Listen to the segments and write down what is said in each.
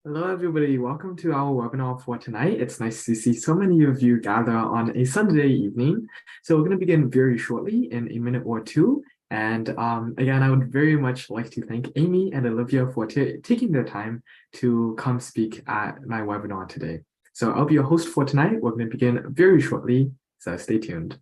Hello, everybody. Welcome to our webinar for tonight. It's nice to see so many of you gather on a Sunday evening. So we're going to begin very shortly in a minute or two. And again, I would very much like to thank Amy and Olivia for taking their time to come speak at my webinar today. So I'll be your host for tonight. We're going to begin very shortly, so stay tuned.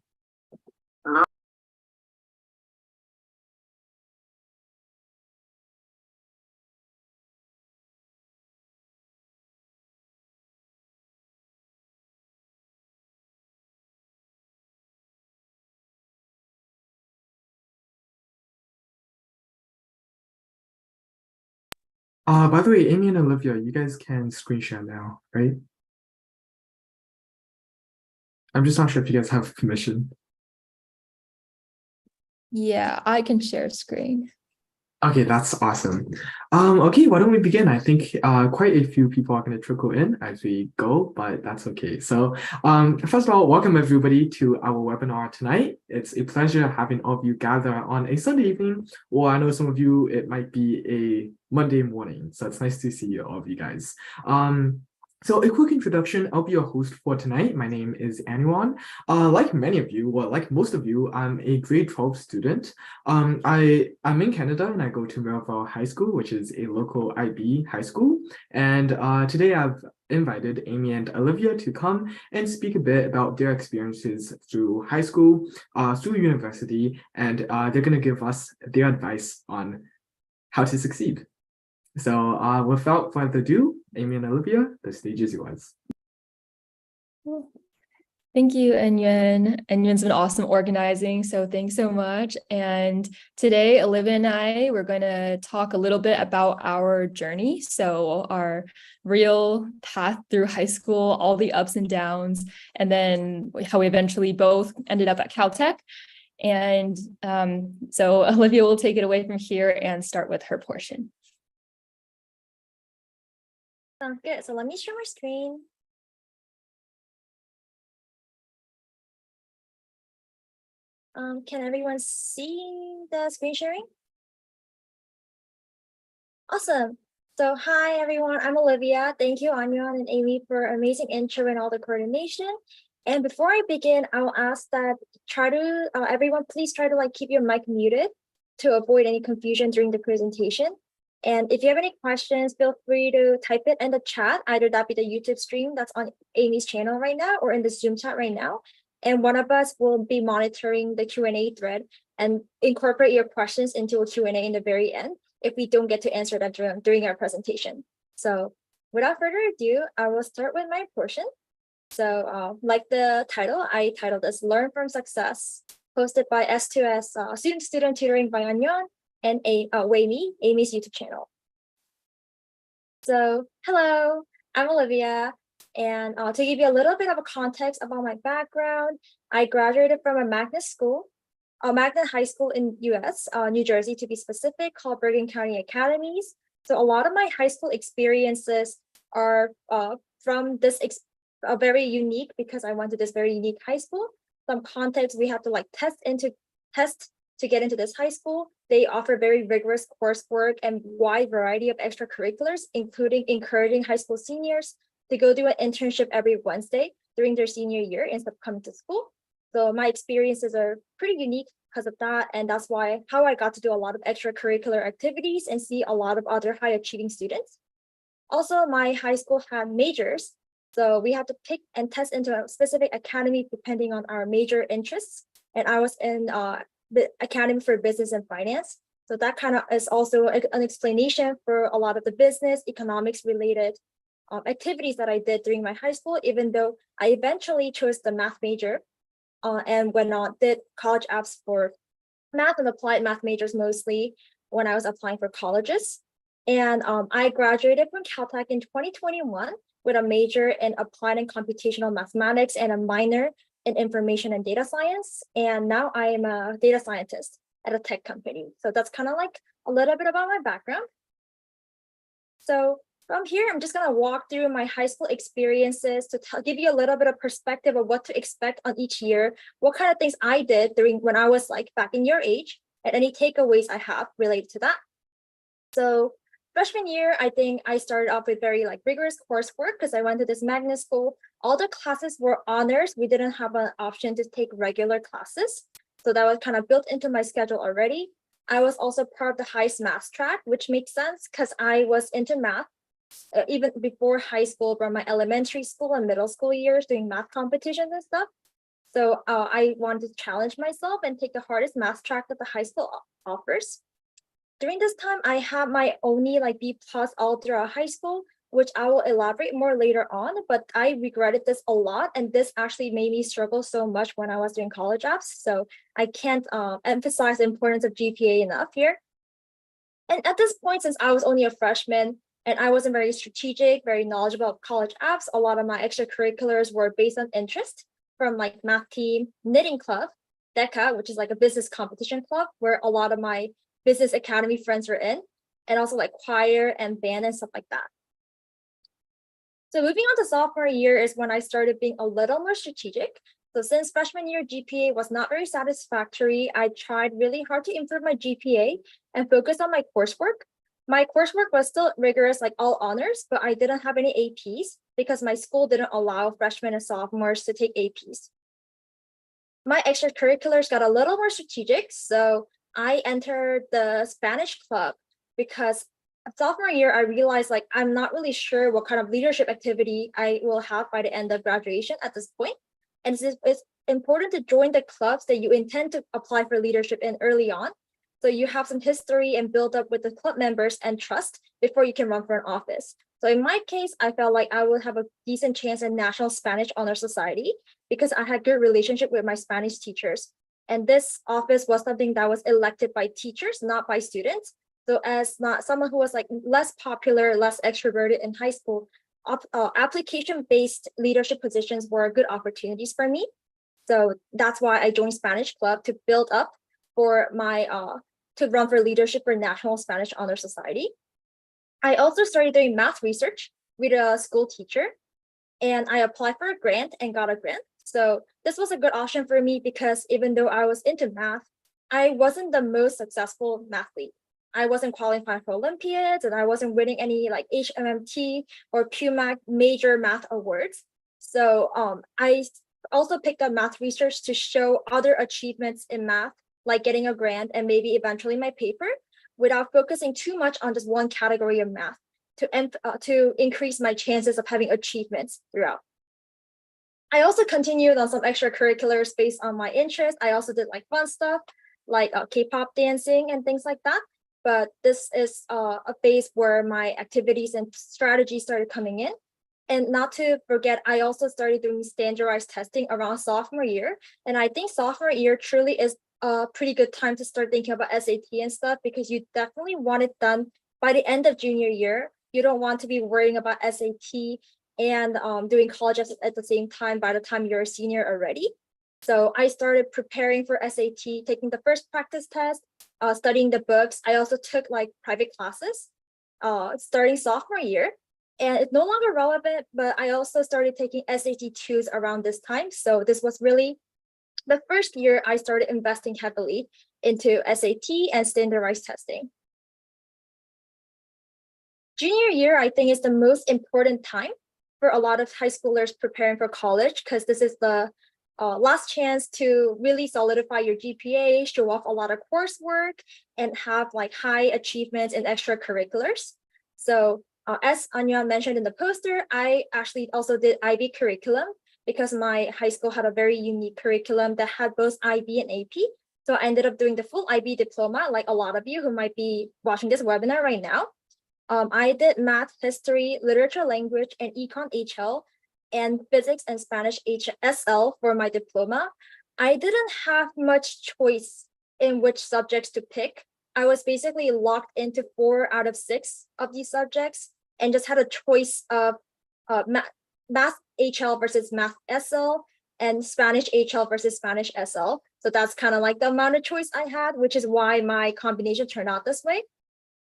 By the way, Amy and Olivia, you guys can screen share now, right? I'm just not sure if you guys have permission. Yeah, I can share screen. Okay, that's awesome. Okay, why don't we begin? I think quite a few people are going to trickle in as we go, but that's okay. So, first of all, welcome everybody to our webinar tonight. It's a pleasure having all of you gather on a Sunday evening, or I know some of you, it might be a Monday morning. So it's nice to see all of you guys. So a quick introduction, I'll be your host for tonight. My name is Anuan. Like many of you, well, like most of you, I'm a grade 12 student. I'm in Canada and I go to Melville High School, which is a local IB high school. And today I've invited Amy and Olivia to come and speak a bit about their experiences through high school, through university, and they're going to give us their advice on how to succeed. So without further ado, Amy and Olivia, the stage is yours. Thank you, Enyuan. Enyuan's been awesome organizing, so thanks so much. And today, Olivia and I, we're going to talk a little bit about our journey. So our real path through high school, all the ups and downs, and then how we eventually both ended up at Caltech. And so Olivia will take it away from here and start with her portion. Sounds good. So let me share my screen. Can everyone see the screen sharing? Awesome. So hi everyone, I'm Olivia. Thank you Anyan and Amy for amazing intro and all the coordination. And before I begin, I'll ask that everyone please try to keep your mic muted to avoid any confusion during the presentation. And if you have any questions, feel free to type it in the chat, either that be the YouTube stream that's on Amy's channel right now or in the Zoom chat right now. And one of us will be monitoring the Q&A thread and incorporate your questions into a Q&A in the very end if we don't get to answer them during our presentation. So without further ado, I will start with my portion. So like the title, I titled this Learn from Success, hosted by S2S Student Tutoring by Anyon and Wei, Amy's YouTube channel. So hello, I'm Olivia. And to give you a little bit of a context about my background, I graduated from a magnet high school in US, New Jersey to be specific, called Bergen County Academies. So a lot of my high school experiences are from this very unique because I went to this very unique high school. Some context, we have to test to get into this high school. They offer very rigorous coursework and wide variety of extracurriculars, including encouraging high school seniors to go do an internship every Wednesday during their senior year instead of coming to school. So my experiences are pretty unique because of that. And that's how I got to do a lot of extracurricular activities and see a lot of other high achieving students. Also, my high school had majors. So we had to pick and test into a specific academy depending on our major interests. And I was in the Academy for Business and Finance. So that kind of is also an explanation for a lot of the business, economics related activities that I did during my high school, even though I eventually chose the math major and did college apps for math and applied math majors mostly when I was applying for colleges. And I graduated from Caltech in 2021 with a major in applied and computational mathematics and a minor in information and data science. And now I am a data scientist at a tech company. So that's kind of like a little bit about my background. So from here, I'm just going to walk through my high school experiences to give you a little bit of perspective of what to expect on each year, what kind of things I did when I was back in your age, and any takeaways I have related to that. So Freshman year, I think I started off with very like rigorous coursework because I went to this magnet school. All the classes were honors. We didn't have an option to take regular classes. So that was kind of built into my schedule already. I was also part of the highest math track, which makes sense because I was into math even before high school, from my elementary school and middle school years, doing math competitions and stuff. So I wanted to challenge myself and take the hardest math track that the high school offers. During this time, I had my only like B+ all throughout high school, which I will elaborate more later on, but I regretted this a lot. And this actually made me struggle so much when I was doing college apps. So I can't emphasize the importance of GPA enough here. And at this point, since I was only a freshman and I wasn't very strategic, very knowledgeable of college apps, a lot of my extracurriculars were based on interest, from like math team, knitting club, DECA, which is like a business competition club where a lot of my business academy friends were in, and also like choir and band and stuff like that. So moving on to sophomore year is when I started being a little more strategic. So since freshman year GPA was not very satisfactory, I tried really hard to improve my GPA and focus on my coursework. My coursework was still rigorous, like all honors, but I didn't have any APs because my school didn't allow freshmen and sophomores to take APs. My extracurriculars got a little more strategic, so I entered the Spanish club because sophomore year, I realized like I'm not really sure what kind of leadership activity I will have by the end of graduation at this point. And it's important to join the clubs that you intend to apply for leadership in early on. So you have some history and build up with the club members and trust before you can run for an office. So in my case, I felt like I would have a decent chance in National Spanish Honor Society because I had good relationship with my Spanish teachers. And this office was something that was elected by teachers, not by students. So as not someone who was like less popular, less extroverted in high school, application-based leadership positions were good opportunities for me. So that's why I joined Spanish Club to build up for my to run for leadership for National Spanish Honor Society. I also started doing math research with a school teacher, and I applied for a grant and got a grant. So this was a good option for me because even though I was into math, I wasn't the most successful mathlete. I wasn't qualifying for Olympiads and I wasn't winning any like HMMT or PUMAC major math awards. So I also picked up math research to show other achievements in math, like getting a grant and maybe eventually my paper, without focusing too much on just one category of math to increase my chances of having achievements throughout. I also continued on some extracurriculars based on my interest. I also did like fun stuff like K-pop dancing and things like that. But this is a phase where my activities and strategies started coming in. And not to forget, I also started doing standardized testing around sophomore year. And I think sophomore year truly is a pretty good time to start thinking about SAT and stuff because you definitely want it done by the end of junior year. You don't want to be worrying about SAT and doing college at the same time by the time you're a senior already. So I started preparing for SAT, taking the first practice test, studying the books. I also took like private classes starting sophomore year. And it's no longer relevant, but I also started taking SAT 2s around this time. So this was really the first year I started investing heavily into SAT and standardized testing. Junior year, I think, is the most important time for a lot of high schoolers preparing for college because this is the last chance to really solidify your GPA, show off a lot of coursework, and have like high achievements in extracurriculars. So as Anya mentioned in the poster, I actually also did IB curriculum because my high school had a very unique curriculum that had both IB and AP. So I ended up doing the full IB diploma, like a lot of you who might be watching this webinar right now. I did math, history, literature, language, and econ HL, and physics and Spanish HSL for my diploma. I didn't have much choice in which subjects to pick. I was basically locked into 4 out of 6 of these subjects and just had a choice of math HL versus math SL and Spanish HL versus Spanish SL. So that's kind of like the amount of choice I had, which is why my combination turned out this way.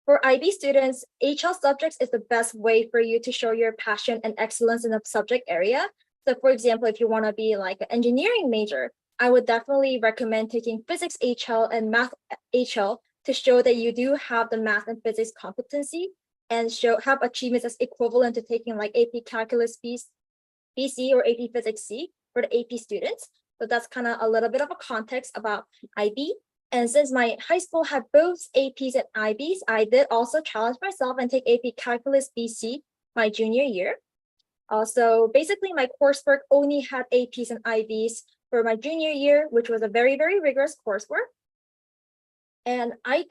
For IB students, HL subjects is the best way for you to show your passion and excellence in a subject area. So for example, if you want to be like an engineering major, I would definitely recommend taking physics HL and math HL to show that you do have the math and physics competency. and have achievements as equivalent to taking like AP Calculus BC or AP Physics C for the AP students. So that's kind of a little bit of a context about IB. And since my high school had both APs and IBs, I did also challenge myself and take AP Calculus BC my junior year. So basically my coursework only had APs and IBs for my junior year, which was a very, very rigorous coursework. And I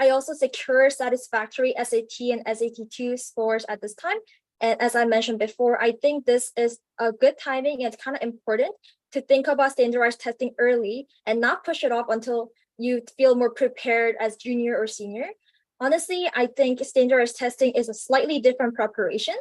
also secured satisfactory SAT and SAT2 scores at this time. And as I mentioned before, I think this is a good timing and it's kind of important to think about standardized testing early and not push it off until you feel more prepared as junior or senior. Honestly, I think standardized testing is a slightly different preparation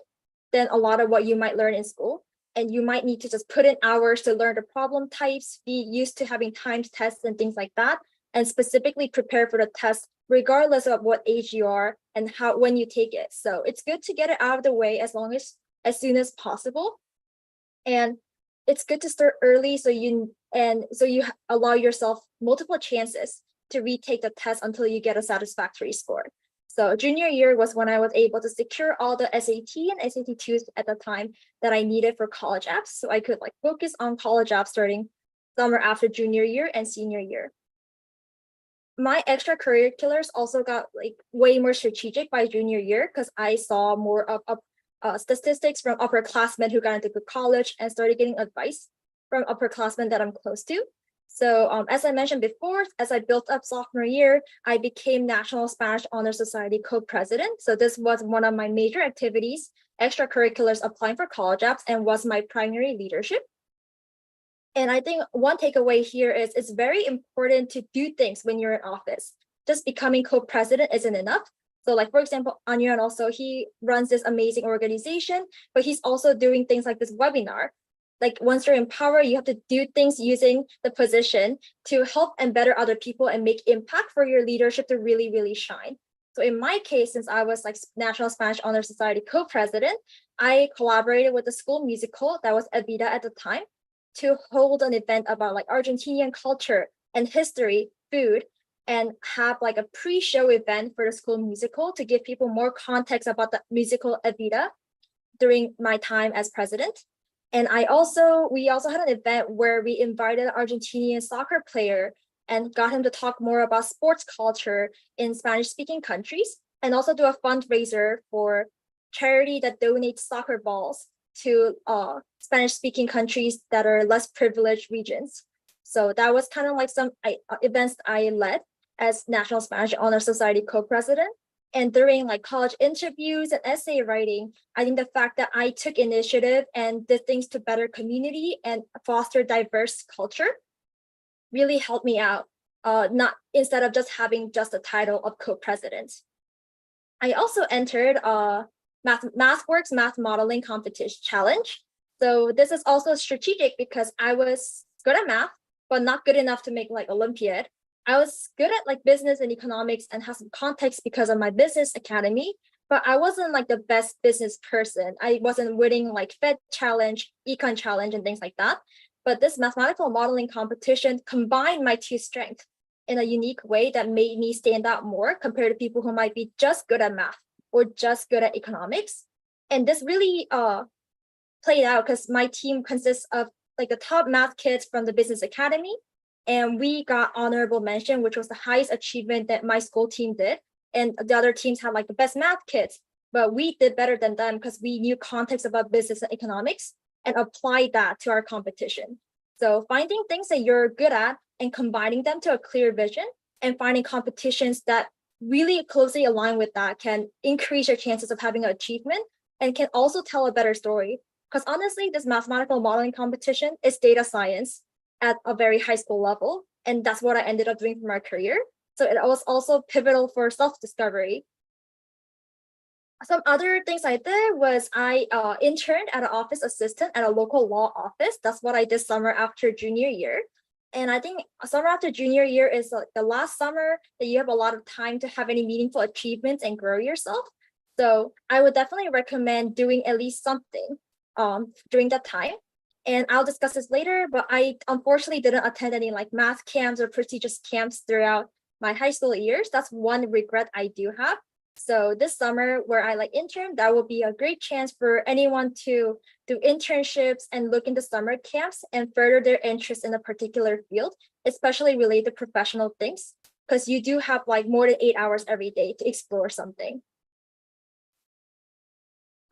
than a lot of what you might learn in school. And you might need to just put in hours to learn the problem types, be used to having timed tests and things like that, and specifically prepare for the test regardless of what age you are and when you take it. So it's good to get it out of the way as soon as possible. And it's good to start early so you allow yourself multiple chances to retake the test until you get a satisfactory score. So junior year was when I was able to secure all the SAT and SAT2s at the time that I needed for college apps. So I could focus on college apps starting summer after junior year and senior year. My extracurriculars also got way more strategic by junior year because I saw more of statistics from upperclassmen who got into good college and started getting advice from upperclassmen that I'm close to. So as I mentioned before, as I built up sophomore year, I became National Spanish Honor Society co-president. So this was one of my major activities, extracurriculars applying for college apps, and was my primary leadership. And I think one takeaway here is it's very important to do things when you're in office. Just becoming co-president isn't enough. So for example, Anyan also, he runs this amazing organization, but he's also doing things like this webinar. Once you're in power, you have to do things using the position to help and better other people and make impact for your leadership to really, really shine. So in my case, since I was National Spanish Honor Society co-president, I collaborated with the school musical that was Evita at the time to hold an event about Argentinian culture and history, food, and have a pre-show event for the school musical to give people more context about the musical Evita during my time as president. And we also had an event where we invited an Argentinian soccer player and got him to talk more about sports culture in Spanish-speaking countries, and also do a fundraiser for charity that donates soccer balls to Spanish-speaking countries that are less privileged regions. So that was kind of some events I led as National Spanish Honor Society co-president. And during college interviews and essay writing, I think the fact that I took initiative and did things to better community and foster diverse culture really helped me out, instead of just having just the title of co-president. I also entered MathWorks Math Modeling Competition Challenge. So this is also strategic because I was good at math, but not good enough to make Olympiad. I was good at business and economics and have some context because of my business academy, but I wasn't the best business person. I wasn't winning Fed Challenge, Econ Challenge, and things like that. But this mathematical modeling competition combined my two strengths in a unique way that made me stand out more compared to people who might be just good at math or just good at economics. And this really played out because my team consists of the top math kids from the business academy. And we got honorable mention, which was the highest achievement that my school team did. And the other teams had the best math kids, but we did better than them because we knew context about business and economics and applied that to our competition. So finding things that you're good at and combining them to a clear vision and finding competitions that really closely align with that can increase your chances of having an achievement and can also tell a better story. Because honestly, this mathematical modeling competition is data science at a very high school level. And that's what I ended up doing for my career. So it was also pivotal for self-discovery. Some other things I did was I interned at an office assistant at a local law office. That's what I did summer after junior year. And I think summer after junior year is the last summer that you have a lot of time to have any meaningful achievements and grow yourself. So I would definitely recommend doing at least something during that time. And I'll discuss this later, but I unfortunately didn't attend any math camps or prestigious camps throughout my high school years. That's one regret I do have. So this summer where I like intern, that will be a great chance for anyone to do internships and look into summer camps and further their interest in a particular field, especially related to professional things, because you do have like more than 8 hours every day to explore something.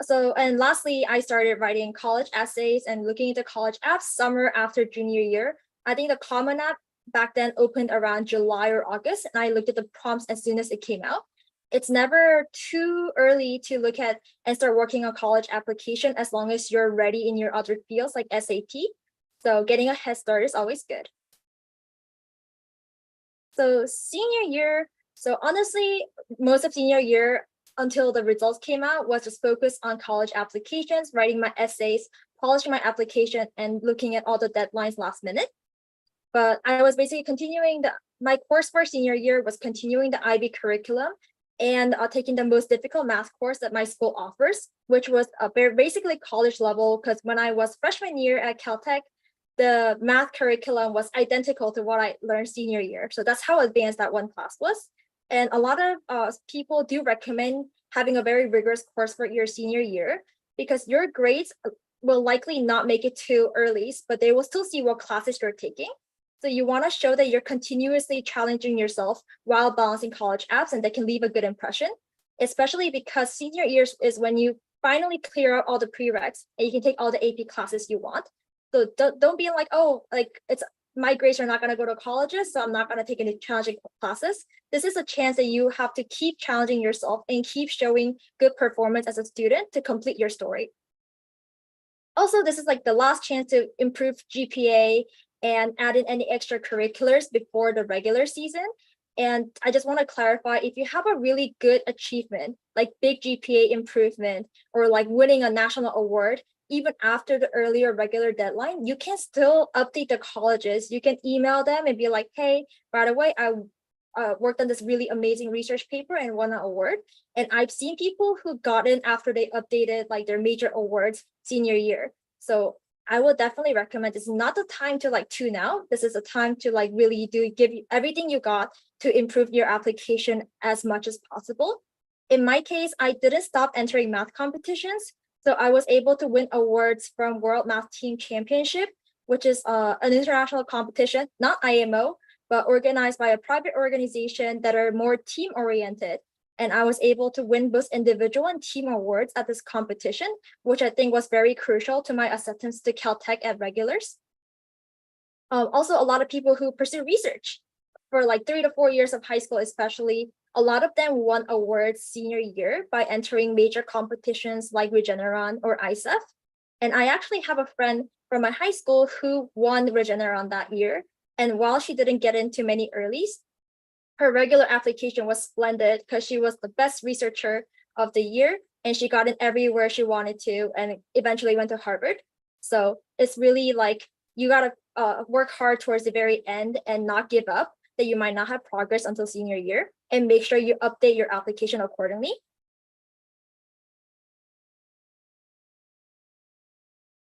So, and lastly, I started writing college essays and looking into college apps summer after junior year. I think the Common App back then opened around July or August, and I looked at the prompts as soon as it came out. It's never too early to look at and start working on college application as long as you're ready in your other fields like SAT. So getting a head start is always good. So senior year, so honestly, most of senior year until the results came out was just focused on college applications, writing my essays, polishing my application, and looking at all the deadlines last minute. But I was basically continuing my course for senior year was continuing the IB curriculum and taking the most difficult math course that my school offers, which was basically college level, because when I was freshman year at Caltech, the math curriculum was identical to what I learned senior year. So that's how advanced that one class was. And a lot of people do recommend having a very rigorous course for your senior year because your grades will likely not make it to earlies, but they will still see what classes you're taking. So you want to show that you're continuously challenging yourself while balancing college apps, and that can leave a good impression, especially because senior year is when you finally clear out all the prereqs and you can take all the AP classes you want. So don't be like, oh, like it's my grades are not going to go to colleges, so I'm not going to take any challenging classes. This is a chance that you have to keep challenging yourself and keep showing good performance as a student to complete your story. Also, this is like the last chance to improve GPA and add in any extracurriculars before the regular season. And I just want to clarify, if you have a really good achievement, like big GPA improvement or like winning a national award, even after the earlier regular deadline, you can still update the colleges. You can email them and be like, hey, by the way, I worked on this really amazing research paper and won an award. And I've seen people who got in after they updated like their major awards senior year. So I will definitely recommend this is not the time to like tune out. This is a time to like really give you everything you got to improve your application as much as possible. In my case, I didn't stop entering math competitions. So I was able to win awards from World Math Team Championship, which is an international competition, not IMO, but organized by a private organization that are more team oriented. And I was able to win both individual and team awards at this competition, which I think was very crucial to my acceptance to Caltech at regulars. Also, a lot of people who pursue research for like 3 to 4 years of high school, especially, a lot of them won awards senior year by entering major competitions like Regeneron or ISEF. And I actually have a friend from my high school who won Regeneron that year. And while she didn't get into many earlies, her regular application was splendid because she was the best researcher of the year and she got in everywhere she wanted to and eventually went to Harvard. So it's really like you got to work hard towards the very end and not give up that you might not have progress until senior year, and make sure you update your application accordingly.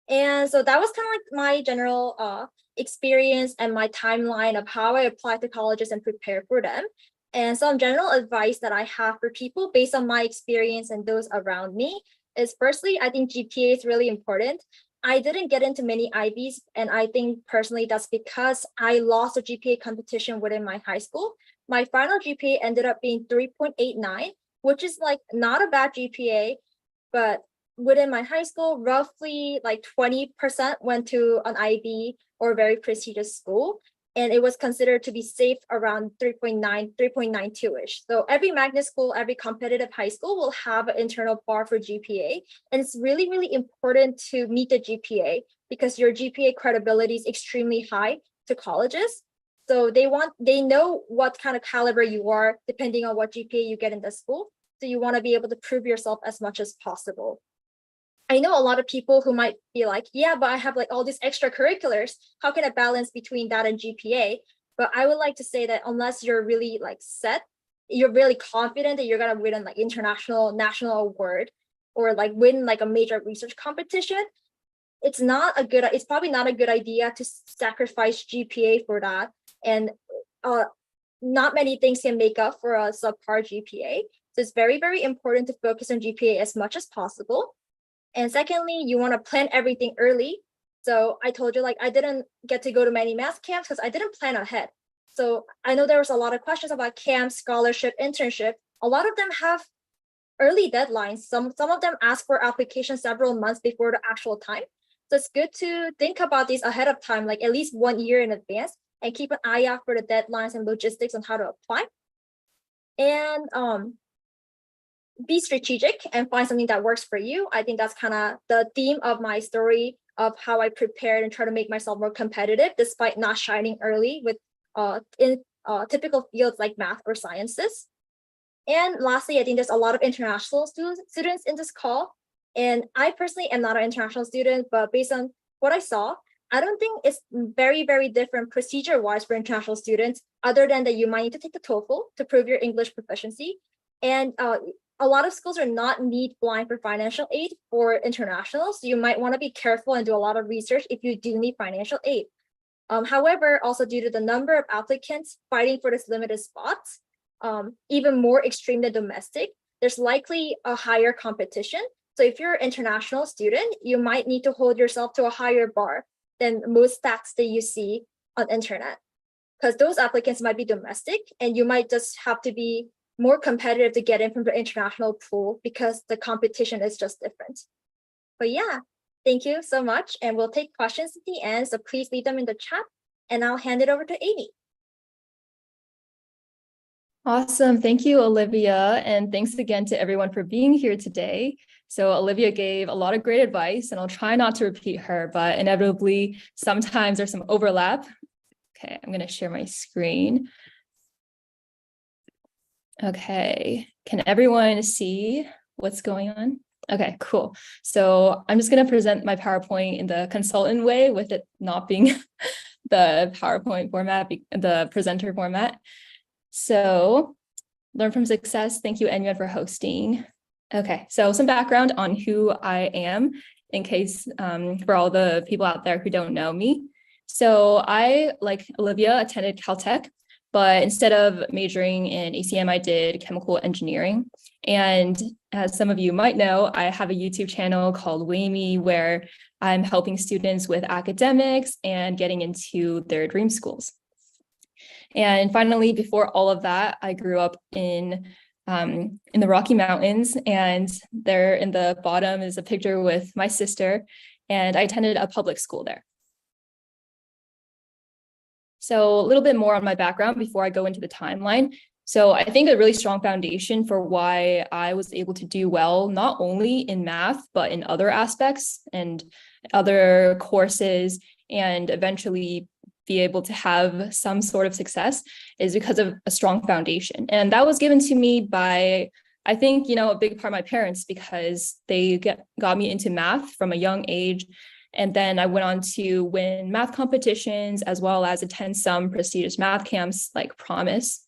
And so that was kind of like my general experience and my timeline of how I apply to colleges and prepare for them. And some general advice that I have for people based on my experience and those around me is, firstly, I think GPA is really important. I didn't get into many IBs, and I think personally that's because I lost a GPA competition within my high school. My final GPA ended up being 3.89, which is like not a bad GPA, but within my high school, roughly like 20% went to an IB or very prestigious school. And it was considered to be safe around 3.9, 3.92-ish. So every magnet school, every competitive high school will have an internal bar for GPA. And it's really, really important to meet the GPA because your GPA credibility is extremely high to colleges. So they know what kind of caliber you are depending on what GPA you get in the school. So you want to be able to prove yourself as much as possible. I know a lot of people who might be like, yeah, but I have like all these extracurriculars. How can I balance between that and GPA? But I would like to say that unless you're really like set, you're really confident that you're gonna win an like international, national award or like win like a major research competition, it's probably not a good idea to sacrifice GPA for that. And not many things can make up for a subpar GPA. So it's very, very important to focus on GPA as much as possible. And secondly, you want to plan everything early. So I told you, like, I didn't get to go to many math camps because I didn't plan ahead. So I know there was a lot of questions about camp, scholarship, internship. A lot of them have early deadlines. Some of them ask for applications several months before the actual time. So it's good to think about these ahead of time, like at least 1 year in advance, and keep an eye out for the deadlines and logistics on how to apply. And be strategic and find something that works for you. I think that's kind of the theme of my story of how I prepared and try to make myself more competitive despite not shining early with in typical fields like math or sciences. And lastly, I think there's a lot of international students in this call. And I personally am not an international student, but based on what I saw, I don't think it's very, very different procedure-wise for international students, other than that you might need to take the TOEFL to prove your English proficiency. And a lot of schools are not need blind for financial aid for internationals. So you might want to be careful and do a lot of research if you do need financial aid. However, also due to the number of applicants fighting for this limited spots, even more extreme than domestic, there's likely a higher competition. So if you're an international student, you might need to hold yourself to a higher bar than most stats that you see on internet, because those applicants might be domestic and you might just have to be more competitive to get in from the international pool because the competition is just different. But yeah, thank you so much. And we'll take questions at the end. So please leave them in the chat and I'll hand it over to Amy. Awesome. Thank you, Olivia. And thanks again to everyone for being here today. So Olivia gave a lot of great advice and I'll try not to repeat her, but inevitably, sometimes there's some overlap. Okay, I'm going to share my screen. Okay, can everyone see what's going on? Okay, cool. So I'm just going to present my PowerPoint in the consultant way with it not being the PowerPoint format, the presenter format. So learn from success. Thank you, Enyuan, for hosting. Okay, so some background on who I am in case for all the people out there who don't know me. So I, like Olivia, attended Caltech, but instead of majoring in ACM, I did chemical engineering. And as some of you might know, I have a YouTube channel called WAME where I'm helping students with academics and getting into their dream schools. And finally, before all of that, I grew up in the Rocky Mountains, and there in the bottom is a picture with my sister, and I attended a public school there. So a little bit more on my background before I go into the timeline. So I think a really strong foundation for why I was able to do well, not only in math, but in other aspects and other courses, and eventually be able to have some sort of success, is because of a strong foundation. And that was given to me by, I think, a big part of my parents, because they got me into math from a young age. And then I went on to win math competitions as well as attend some prestigious math camps like Promise.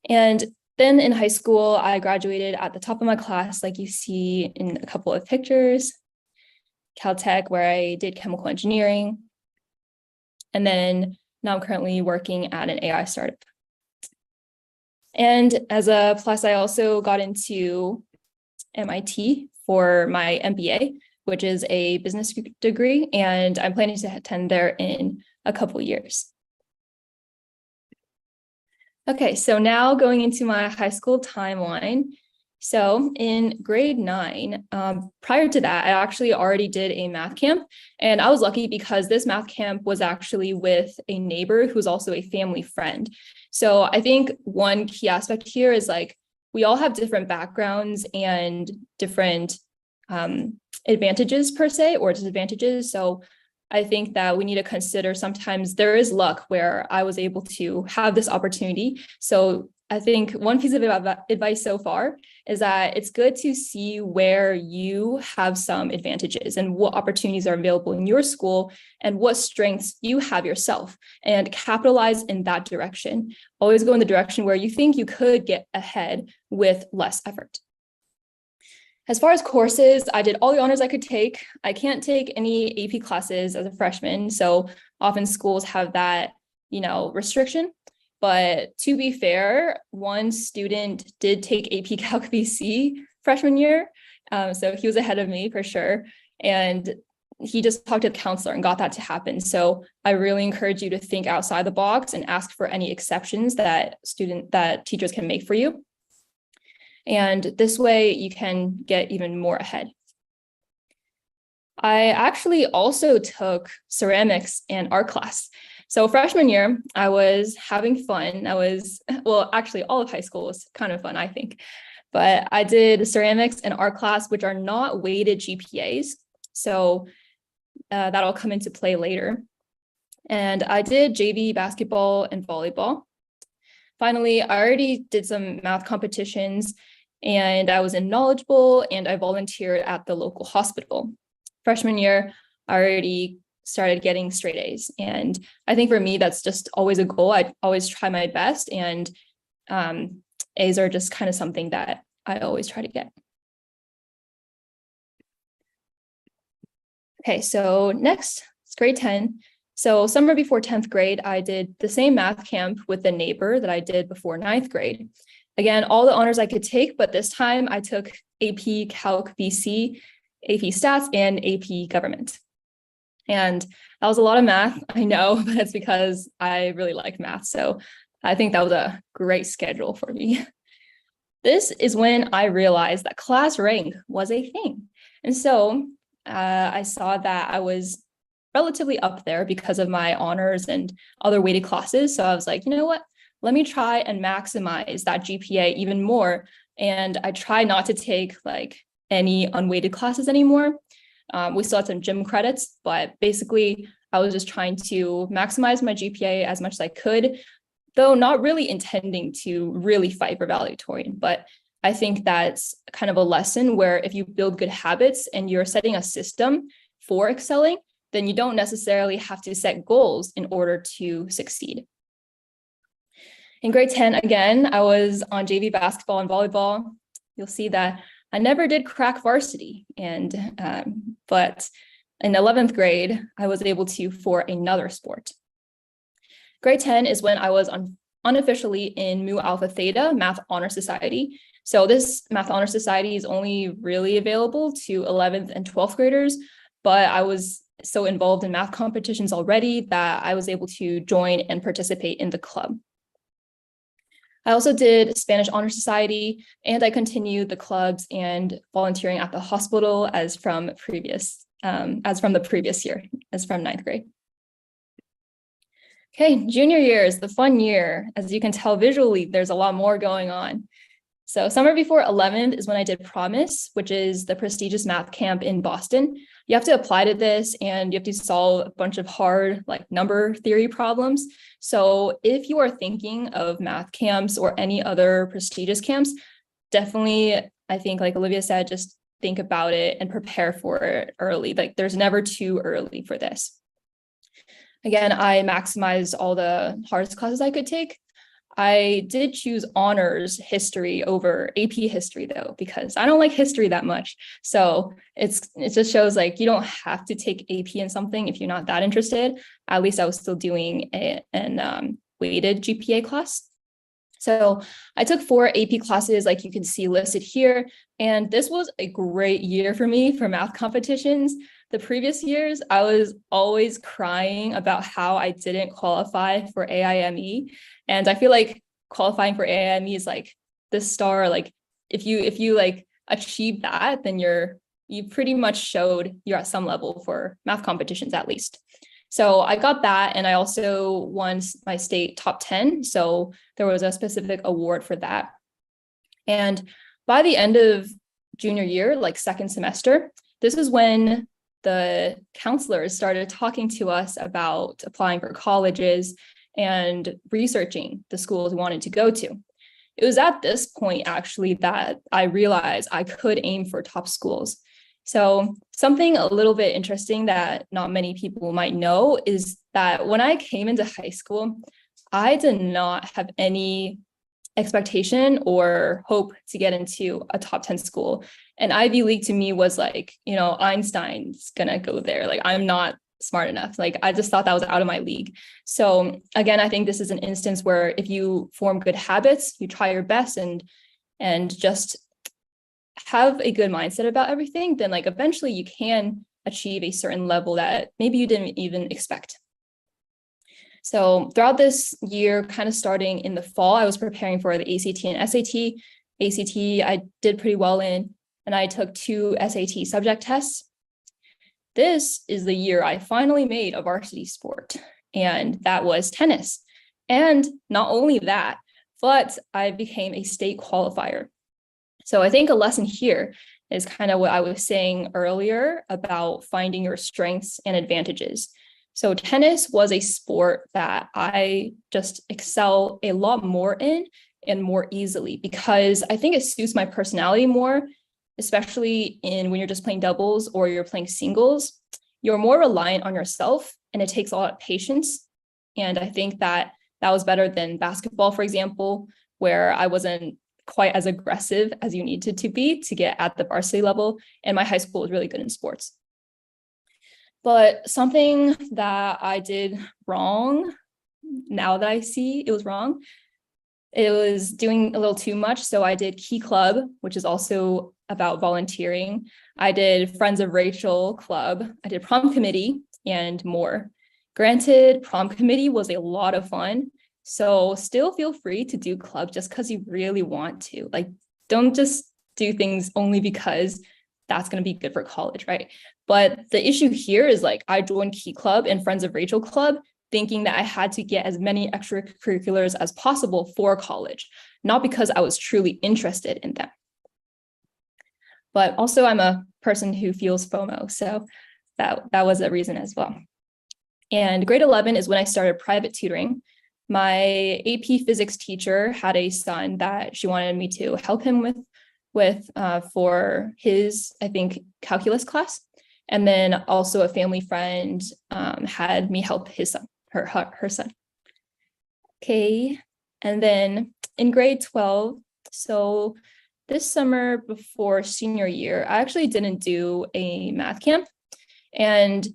And then in high school, I graduated at the top of my class, like you see in a couple of pictures. Caltech, where I did chemical engineering. And then now I'm currently working at an AI startup. And as a plus, I also got into MIT for my MBA, which is a business degree, and I'm planning to attend there in a couple years. Okay, so now going into my high school timeline. So in grade 9, prior to that, I actually already did a math camp, and I was lucky because this math camp was actually with a neighbor who's also a family friend. So I think one key aspect here is like, we all have different backgrounds and different advantages per se, or disadvantages. So I think that we need to consider sometimes there is luck where I was able to have this opportunity. So I think one piece of advice so far is that it's good to see where you have some advantages and what opportunities are available in your school and what strengths you have yourself, and capitalize in that direction. Always go in the direction where you think you could get ahead with less effort. As far as courses, I did all the honors I could take. I can't take any AP classes as a freshman, so often schools have that, restriction. But to be fair, one student did take AP Calc BC freshman year. So he was ahead of me for sure. And he just talked to the counselor and got that to happen. So I really encourage you to think outside the box and ask for any exceptions that teachers can make for you. And this way you can get even more ahead. I actually also took ceramics and art class. So freshman year, I was having fun. Actually all of high school was kind of fun, I think. But I did ceramics and art class, which are not weighted GPAs. So that'll come into play later. And I did JV basketball and volleyball. Finally, I already did some math competitions and I was in knowledgeable and I volunteered at the local hospital. Freshman year, I already started getting straight A's. And I think for me, that's just always a goal. I always try my best, and A's are just kind of something that I always try to get. Okay, so next, it's grade 10. So summer before 10th grade, I did the same math camp with the neighbor that I did before 9th grade. Again, all the honors I could take, but this time I took AP Calc BC, AP Stats, and AP Government. And that was a lot of math, I know, but it's because I really like math. So I think that was a great schedule for me. This is when I realized that class rank was a thing. And so I saw that I was relatively up there because of my honors and other weighted classes. So I was like, you know what? Let me try and maximize that GPA even more. And I try not to take like any unweighted classes anymore. We still had some gym credits, but basically I was just trying to maximize my GPA as much as I could, though not really intending to really fight for valedictorian. But I think that's kind of a lesson where if you build good habits and you're setting a system for excelling, then you don't necessarily have to set goals in order to succeed. In grade 10, again, I was on JV basketball and volleyball. You'll see that I never did crack varsity, but in 11th grade, I was able to for another sport. Grade 10 is when I was unofficially in Mu Alpha Theta Math Honor Society. So this Math Honor Society is only really available to 11th and 12th graders, but I was so involved in math competitions already that I was able to join and participate in the club. I also did Spanish Honor Society, and I continued the clubs and volunteering at the hospital as from the previous year, as from 9th grade. Okay, junior year is the fun year. As you can tell visually, there's a lot more going on. So summer before 11th is when I did Promise, which is the prestigious math camp in Boston. You have to apply to this and you have to solve a bunch of hard like number theory problems. So if you are thinking of math camps or any other prestigious camps, definitely, I think like Olivia said, just think about it and prepare for it early. Like there's never too early for this. Again, I maximized all the hardest classes I could take. I did choose honors history over AP history though, because I don't like history that much. So it just shows like you don't have to take AP in something if you're not that interested. At least I was still doing an weighted GPA class. So I took 4 AP classes like you can see listed here. And this was a great year for me for math competitions. The previous years, I was always crying about how I didn't qualify for AIME. And I feel like qualifying for AIME is like the star, like if you like achieve that, then you pretty much showed you're at some level for math competitions at least. So I got that, and I also won my state top 10. So there was a specific award for that. And by the end of junior year, like second semester, this is when the counselors started talking to us about applying for colleges and researching the schools we wanted to go to. It was at this point, actually, that I realized I could aim for top schools. So something a little bit interesting that not many people might know is that when I came into high school, I did not have any expectation or hope to get into a top 10 school. And Ivy League to me was like, Einstein's gonna go there. Like I'm not smart enough. Like I just thought that was out of my league. So again, I think this is an instance where if you form good habits, you try your best and just have a good mindset about everything, then like eventually you can achieve a certain level that maybe you didn't even expect. So throughout this year, kind of starting in the fall, I was preparing for the ACT and SAT. ACT I did pretty well in, and I took 2 SAT subject tests. This is the year I finally made a varsity sport, and that was tennis. And not only that, but I became a state qualifier. So I think a lesson here is kind of what I was saying earlier about finding your strengths and advantages. So tennis was a sport that I just excel a lot more in and more easily because I think it suits my personality more, especially when you're just playing doubles or you're playing singles. You're more reliant on yourself and it takes a lot of patience. And I think that was better than basketball, for example, where I wasn't quite as aggressive as you needed to be to get at the varsity level. And my high school was really good in sports. But something that I did wrong, now that I see it was wrong, it was doing a little too much. So I did Key Club, which is also about volunteering. I did Friends of Rachel Club. I did prom committee and more. Granted, prom committee was a lot of fun. So still feel free to do club just because you really want to. Like, don't just do things only because that's going to be good for college, right? But the issue here is like I joined Key Club and Friends of Rachel Club thinking that I had to get as many extracurriculars as possible for college, not because I was truly interested in them. But also I'm a person who feels FOMO, so that was a reason as well. And grade 11 is when I started private tutoring. My AP physics teacher had a son that she wanted me to help him with for his, I think, calculus class. And then also a family friend had me help his son, her son. Okay, and then in grade 12, so this summer before senior year, I actually didn't do a math camp. And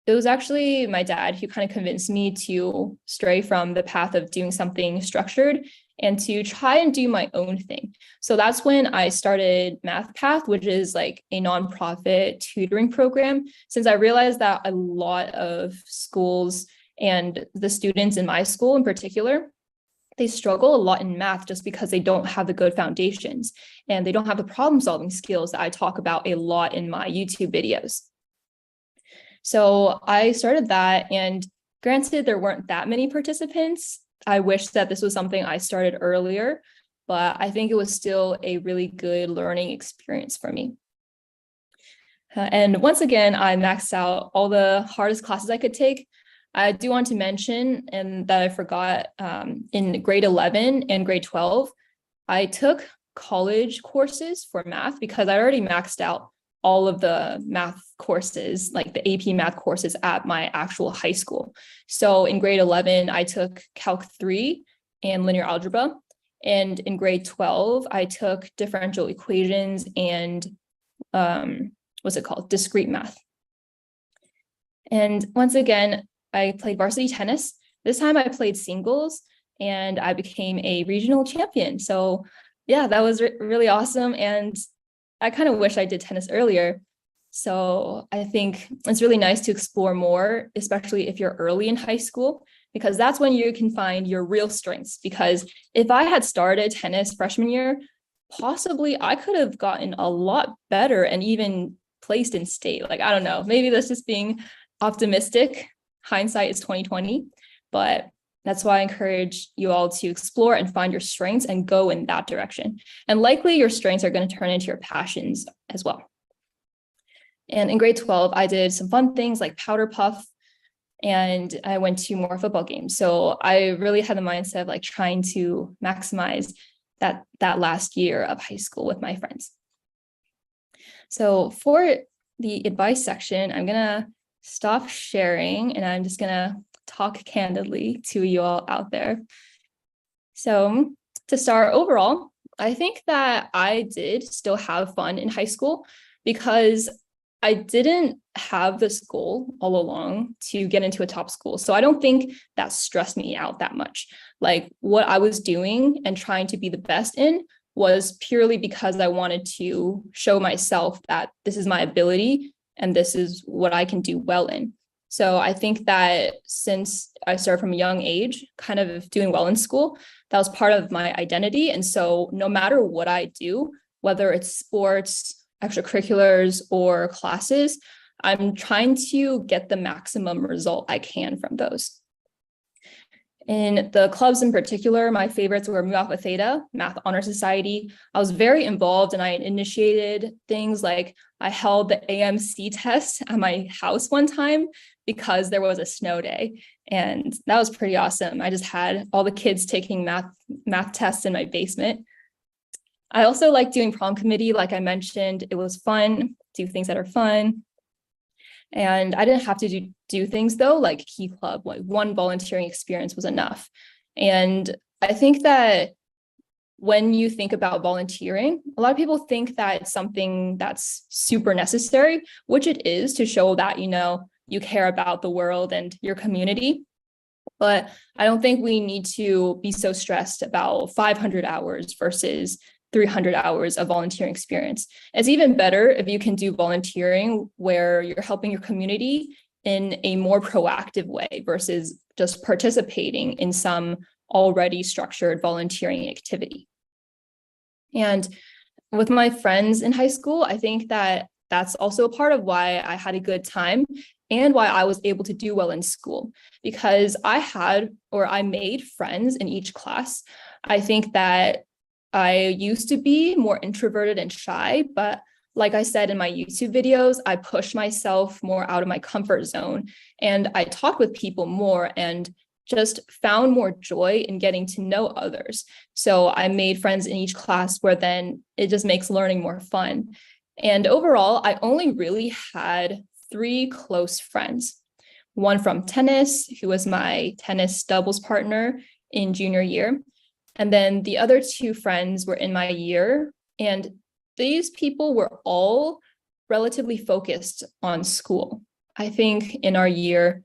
it was actually my dad who kind of convinced me to stray from the path of doing something structured and to try and do my own thing. So that's when I started Math Path, which is like a nonprofit tutoring program, since I realized that a lot of schools and the students in my school in particular, they struggle a lot in math just because they don't have the good foundations and they don't have the problem solving skills that I talk about a lot in my YouTube videos. So I started that, and granted, there weren't that many participants. I wish that this was something I started earlier, but I think it was still a really good learning experience for me. And once again, I maxed out all the hardest classes I could take. I do want to mention, and that I forgot, in grade 11 and grade 12, I took college courses for math because I already maxed out all of the math courses, like the AP math courses at my actual high school. So in grade 11, I took Calc 3 and linear algebra. And in grade 12, I took differential equations and what's it called? Discrete math. And once again, I played varsity tennis. This time I played singles and I became a regional champion. So yeah, that was really awesome. And I kind of wish I did tennis earlier. So I think it's really nice to explore more, especially if you're early in high school, because that's when you can find your real strengths. Because if I had started tennis freshman year, possibly I could have gotten a lot better and even placed in state. Like, I don't know, maybe that's just being optimistic. Hindsight is 2020, but that's why I encourage you all to explore and find your strengths and go in that direction. And likely your strengths are going to turn into your passions as well. And in grade 12, I did some fun things like powder puff, and I went to more football games. So I really had the mindset of like trying to maximize that last year of high school with my friends. So for the advice section, I'm going to stop sharing and I'm just going to talk candidly to you all out there. So to start, overall, I think that I did still have fun in high school because I didn't have this goal all along to get into a top school. So I don't think that stressed me out that much. Like what I was doing and trying to be the best in was purely because I wanted to show myself that this is my ability and this is what I can do well in. So I think that since I started from a young age, kind of doing well in school, that was part of my identity. And so no matter what I do, whether it's sports, extracurriculars, or classes, I'm trying to get the maximum result I can from those. In the clubs in particular, my favorites were Mu Alpha Theta, Math Honor Society. I was very involved and I initiated things like I held the AMC test at my house one time because there was a snow day. And that was pretty awesome. I just had all the kids taking math tests in my basement. I also like doing prom committee. Like I mentioned, it was fun, do things that are fun. And I didn't have to do things though, like Key Club, like one volunteering experience was enough. And I think that when you think about volunteering, a lot of people think that it's something that's super necessary, which it is to show that, you care about the world and your community. But I don't think we need to be so stressed about 500 hours versus 300 hours of volunteering experience. It's even better if you can do volunteering where you're helping your community in a more proactive way versus just participating in some already structured volunteering activity. And with my friends in high school, I think that that's also a part of why I had a good time and why I was able to do well in school, because I made friends in each class. I think that I used to be more introverted and shy, but like I said in my YouTube videos, I pushed myself more out of my comfort zone and I talked with people more and just found more joy in getting to know others. So I made friends in each class where then it just makes learning more fun. And overall, I only really had 3 close friends. One from tennis, who was my tennis doubles partner in junior year. And then the other 2 friends were in my year, and these people were all relatively focused on school. I think in our year,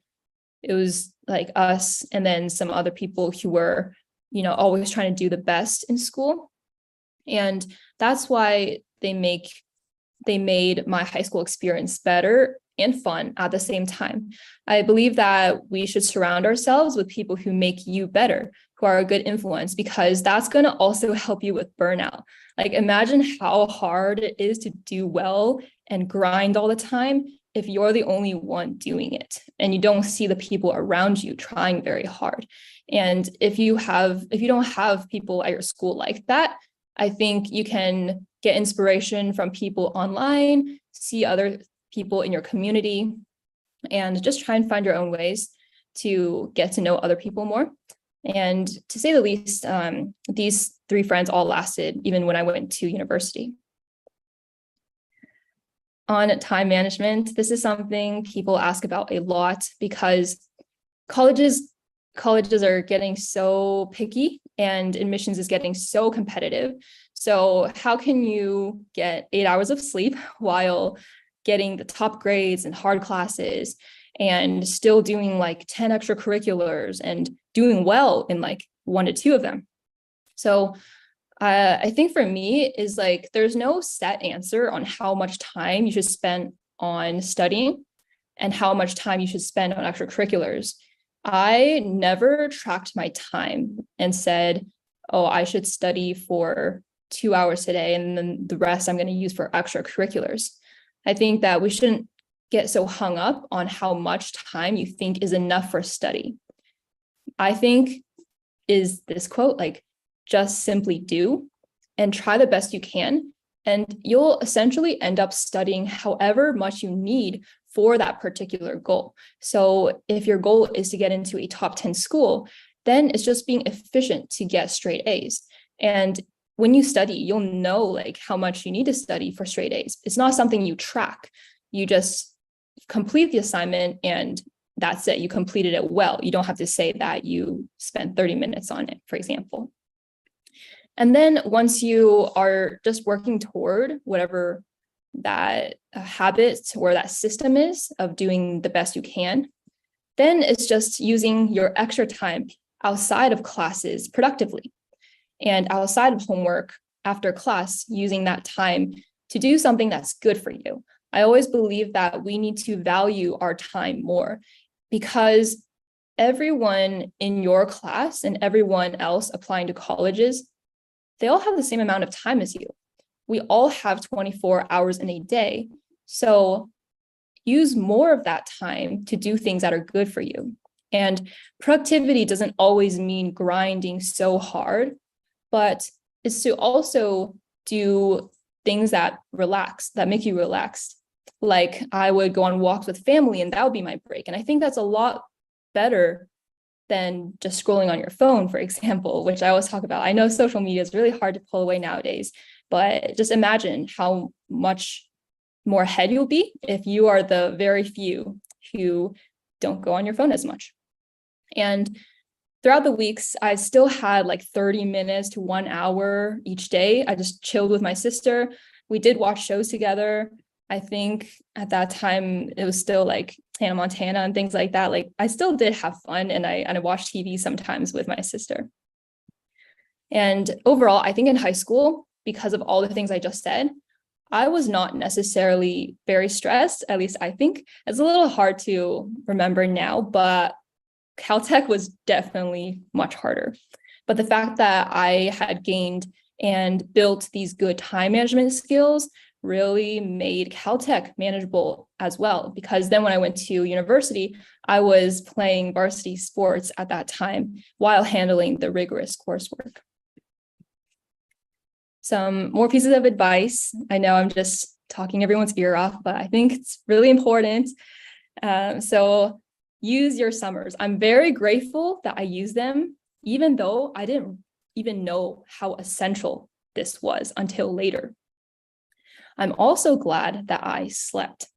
it was like us and then some other people who were, always trying to do the best in school. And that's why they made my high school experience better and fun at the same time. I believe that we should surround ourselves with people who make you better, who are a good influence, because that's going to also help you with burnout. Like imagine how hard it is to do well and grind all the time if you're the only one doing it and you don't see the people around you trying very hard. And if you don't have people at your school like that, I think you can get inspiration from people online, see other people in your community, and just try and find your own ways to get to know other people more. And to say the least, these 3 friends all lasted even when I went to university. On time management, this is something people ask about a lot because colleges are getting so picky and admissions is getting so competitive. So how can you get 8 hours of sleep while getting the top grades in hard classes and still doing like 10 extracurriculars and doing well in like 1 to 2 of them? So I think for me is like, there's no set answer on how much time you should spend on studying and how much time you should spend on extracurriculars. I never tracked my time and said, oh, I should study for 2 hours today and then the rest I'm going to use for extracurriculars. I think that we shouldn't get so hung up on how much time you think is enough for study. I think is this quote, like, just simply do and try the best you can, and you'll essentially end up studying however much you need for that particular goal. So if your goal is to get into a top 10 school, then it's just being efficient to get straight A's. And when you study, you'll know like how much you need to study for straight A's. It's not something you track. You just complete the assignment and that's it. You completed it well. You don't have to say that you spent 30 minutes on it, for example. And then once you are just working toward whatever that habit or that system is of doing the best you can, then it's just using your extra time outside of classes productively, and outside of homework after class, using that time to do something that's good for you. I always believe that we need to value our time more, because everyone in your class and everyone else applying to colleges, they all have the same amount of time as you. We all have 24 hours in a day. So use more of that time to do things that are good for you. And productivity doesn't always mean grinding so hard, but it's to also do things that relax, that make you relaxed. Like I would go on walks with family and that would be my break. And I think that's a lot better than just scrolling on your phone, for example, which I always talk about. I know social media is really hard to pull away nowadays, but just imagine how much more ahead you'll be if you are the very few who don't go on your phone as much. And throughout the weeks, I still had like 30 minutes to 1 hour each day. I just chilled with my sister. We did watch shows together. I think at that time it was still like Hannah Montana and things like that. Like I still did have fun, and I watched TV sometimes with my sister. And overall, I think in high school, because of all the things I just said, I was not necessarily very stressed. At least I think it's a little hard to remember now, but Caltech was definitely much harder. But the fact that I had gained and built these good time management skills really made Caltech manageable as well. Because then when I went to university, I was playing varsity sports at that time while handling the rigorous coursework. Some more pieces of advice. I know I'm just talking everyone's ear off, but I think it's really important. So use your summers. I'm very grateful that I use them, even though I didn't even know how essential this was until later. I'm also glad that I slept.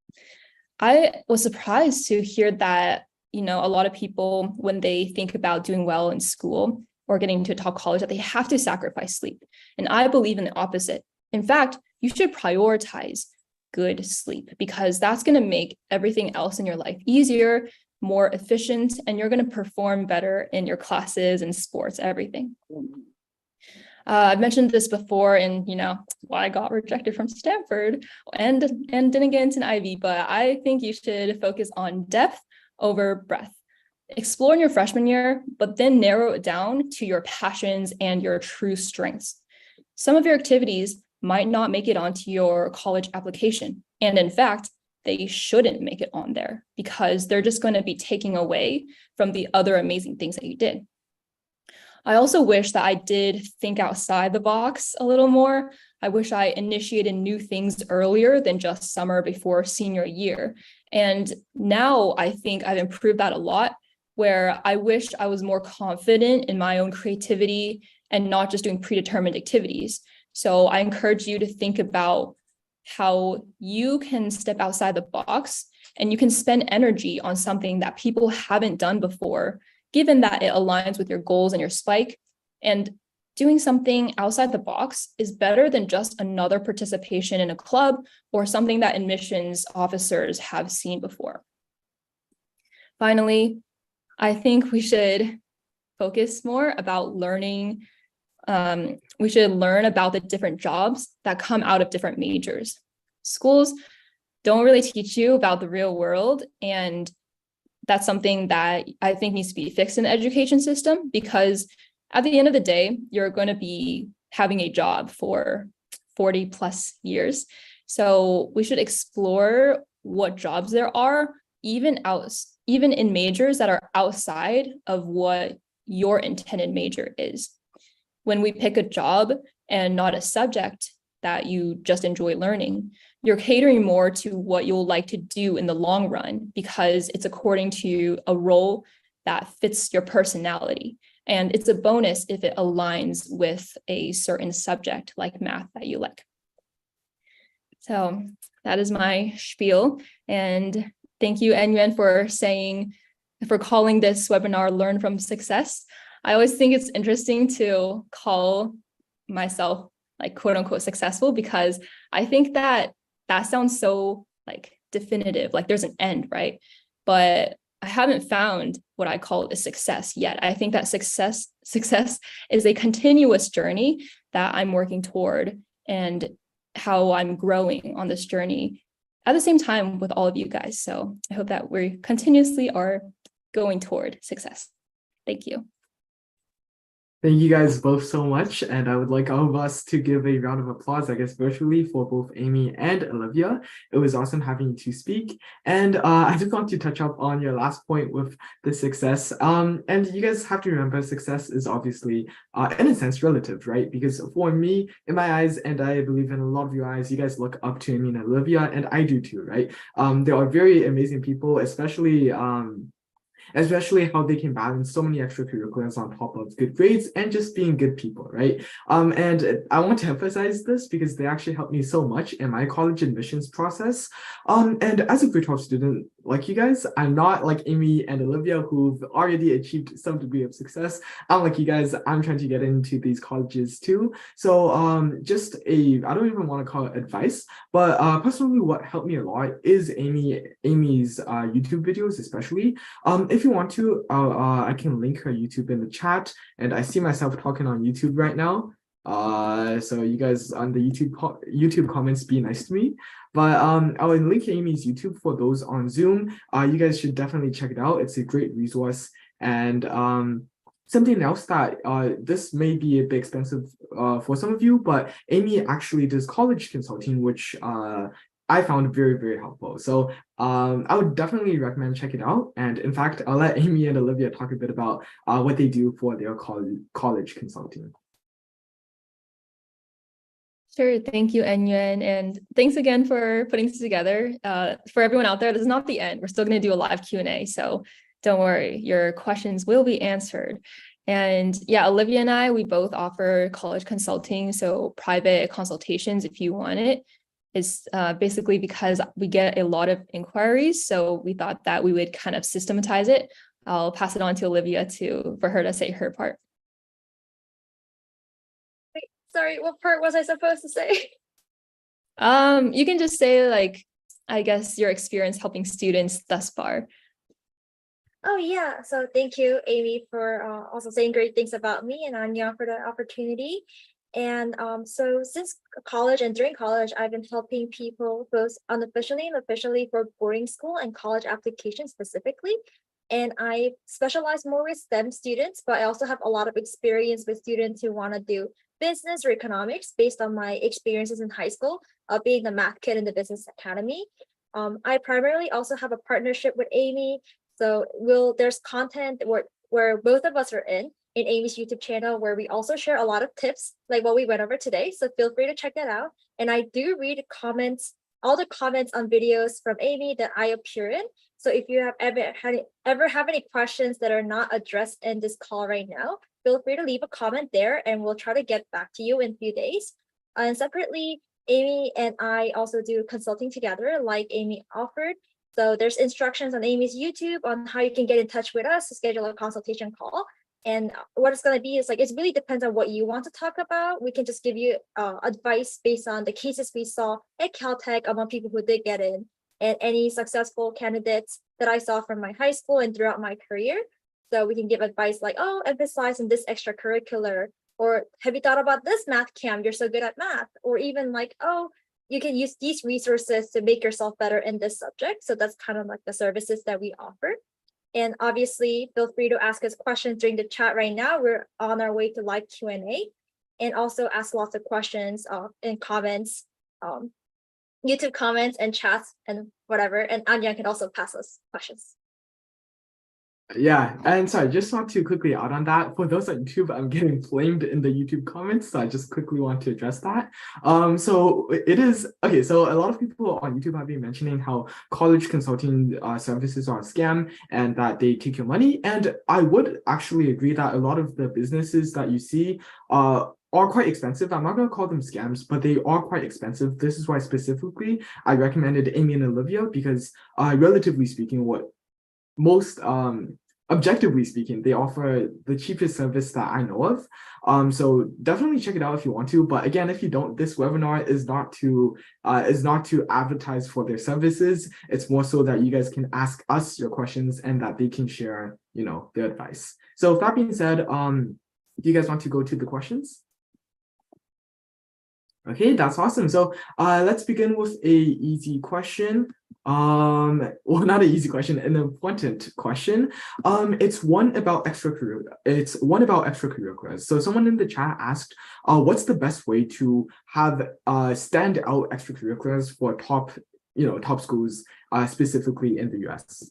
I was surprised to hear that, a lot of people, when they think about doing well in school or getting into a top college, that they have to sacrifice sleep. And I believe in the opposite. In fact, you should prioritize good sleep, because that's going to make everything else in your life easier, more efficient, and you're going to perform better in your classes and sports, everything. I've mentioned this before, and why I got rejected from Stanford and didn't get into an Ivy, but I think you should focus on depth over breadth. Explore in your freshman year, but then narrow it down to your passions and your true strengths. Some of your activities might not make it onto your college application, and in fact, they shouldn't make it on there, because they're just going to be taking away from the other amazing things that you did. I also wish that I did think outside the box a little more. I wish I initiated new things earlier than just summer before senior year. And now I think I've improved that a lot, where I wish I was more confident in my own creativity and not just doing predetermined activities. So I encourage you to think about how you can step outside the box and you can spend energy on something that people haven't done before, given that it aligns with your goals and your spike. And doing something outside the box is better than just another participation in a club or something that admissions officers have seen before. Finally, I think we should focus more about learning. We should learn about the different jobs that come out of different majors. Schools don't really teach you about the real world, and that's something that I think needs to be fixed in the education system, because at the end of the day, you're going to be having a job for 40 plus years. So we should explore what jobs there are, even in majors that are outside of what your intended major is. When we pick a job and not a subject that you just enjoy learning, you're catering more to what you'll like to do in the long run, because it's according to a role that fits your personality. And it's a bonus if it aligns with a certain subject like math that you like. So that is my spiel. And thank you, NUN, for calling this webinar Learn from Success. I always think it's interesting to call myself like quote unquote successful, because I think that that sounds so like definitive, like there's an end, right? But I haven't found what I call a success yet. I think that success is a continuous journey that I'm working toward, and how I'm growing on this journey at the same time with all of you guys. So I hope that we continuously are going toward success. Thank you. Thank you guys both so much. And I would like all of us to give a round of applause, I guess, virtually for both Amy and Olivia. It was awesome having you to speak. And I just want to touch up on your last point with the success. And you guys have to remember success is obviously, in a sense, relative, right? Because for me, in my eyes, and I believe in a lot of your eyes, you guys look up to Amy and Olivia, and I do too, right? They are very amazing people, especially how they can balance so many extracurriculars on top of good grades and just being good people, right? And I want to emphasize this because they actually helped me so much in my college admissions process. And as a grade 12 student, like you guys, I'm not like Amy and Olivia who've already achieved some degree of success. Unlike you guys, I'm trying to get into these colleges too. So I don't even want to call it advice, but personally what helped me a lot is Amy's YouTube videos, especially. If you want to, I can link her YouTube in the chat, and I see myself talking on YouTube right now. So you guys on the YouTube comments, be nice to me. But I will link Amy's YouTube for those on Zoom. You guys should definitely check it out. It's a great resource. And something else that this may be a bit expensive for some of you, but Amy actually does college consulting, which I found very, very helpful. So I would definitely recommend check it out. And in fact, I'll let Amy and Olivia talk a bit about what they do for their college consulting. Sure. Thank you, Enyuan. And thanks again for putting this together. For everyone out there, this is not the end. We're still going to do a live Q&A. So don't worry, your questions will be answered. And yeah, Olivia and I, we both offer college consulting. So private consultations, if you want it, is basically because we get a lot of inquiries. So we thought that we would kind of systematize it. I'll pass it on to Olivia for her to say her part. Sorry, what part was I supposed to say? You can just say, like, I guess your experience helping students thus far. Oh yeah, so thank you, Amy, for also saying great things about me, and Anya for the opportunity. And so since college and during college, I've been helping people both unofficially and officially for boarding school and college applications specifically. And I specialize more with STEM students, but I also have a lot of experience with students who want to do business or economics based on my experiences in high school, being the math kid in the business academy. I primarily also have a partnership with Amy. So there's content where both of us are in Amy's YouTube channel, where we also share a lot of tips like what we went over today. So feel free to check that out. And I do read comments, all the comments on videos from Amy that I appear in. So if you have ever have any questions that are not addressed in this call right now, feel free to leave a comment there and we'll try to get back to you in a few days. And separately, Amy and I also do consulting together like Amy offered. So there's instructions on Amy's YouTube on how you can get in touch with us to schedule a consultation call. And what it's going to be is like, it really depends on what you want to talk about. We can just give you advice based on the cases we saw at Caltech among people who did get in and any successful candidates that I saw from my high school and throughout my career. So we can give advice like, oh, emphasize on this extracurricular, or have you thought about this math camp? You're so good at math. Or even like, oh, you can use these resources to make yourself better in this subject. So that's kind of like the services that we offer. And obviously, feel free to ask us questions during the chat right now. We're on our way to live Q&A, and also ask lots of questions in comments, YouTube comments and chats and whatever. And Anya can also pass us questions. Yeah, and sorry, just want to quickly add on that. For those on YouTube, I'm getting flamed in the YouTube comments, so I just quickly want to address that. So it is, okay, so a lot of people on YouTube have been mentioning how college consulting services are a scam and that they take your money. And I would actually agree that a lot of the businesses that you see are quite expensive. I'm not going to call them scams, but they are quite expensive. This is why specifically I recommended Amy and Olivia, because relatively speaking, what most objectively speaking, they offer the cheapest service that I know of. So definitely check it out if you want to. But again, if you don't, this webinar is not to advertise for their services. It's more so that you guys can ask us your questions and that they can share, their advice. So with that being said, do you guys want to go to the questions? Okay, that's awesome. So let's begin with a easy question. Well, not an easy question, an important question. It's one about extracurriculars. So someone in the chat asked, what's the best way to have stand out extracurriculars for top schools, specifically in the US?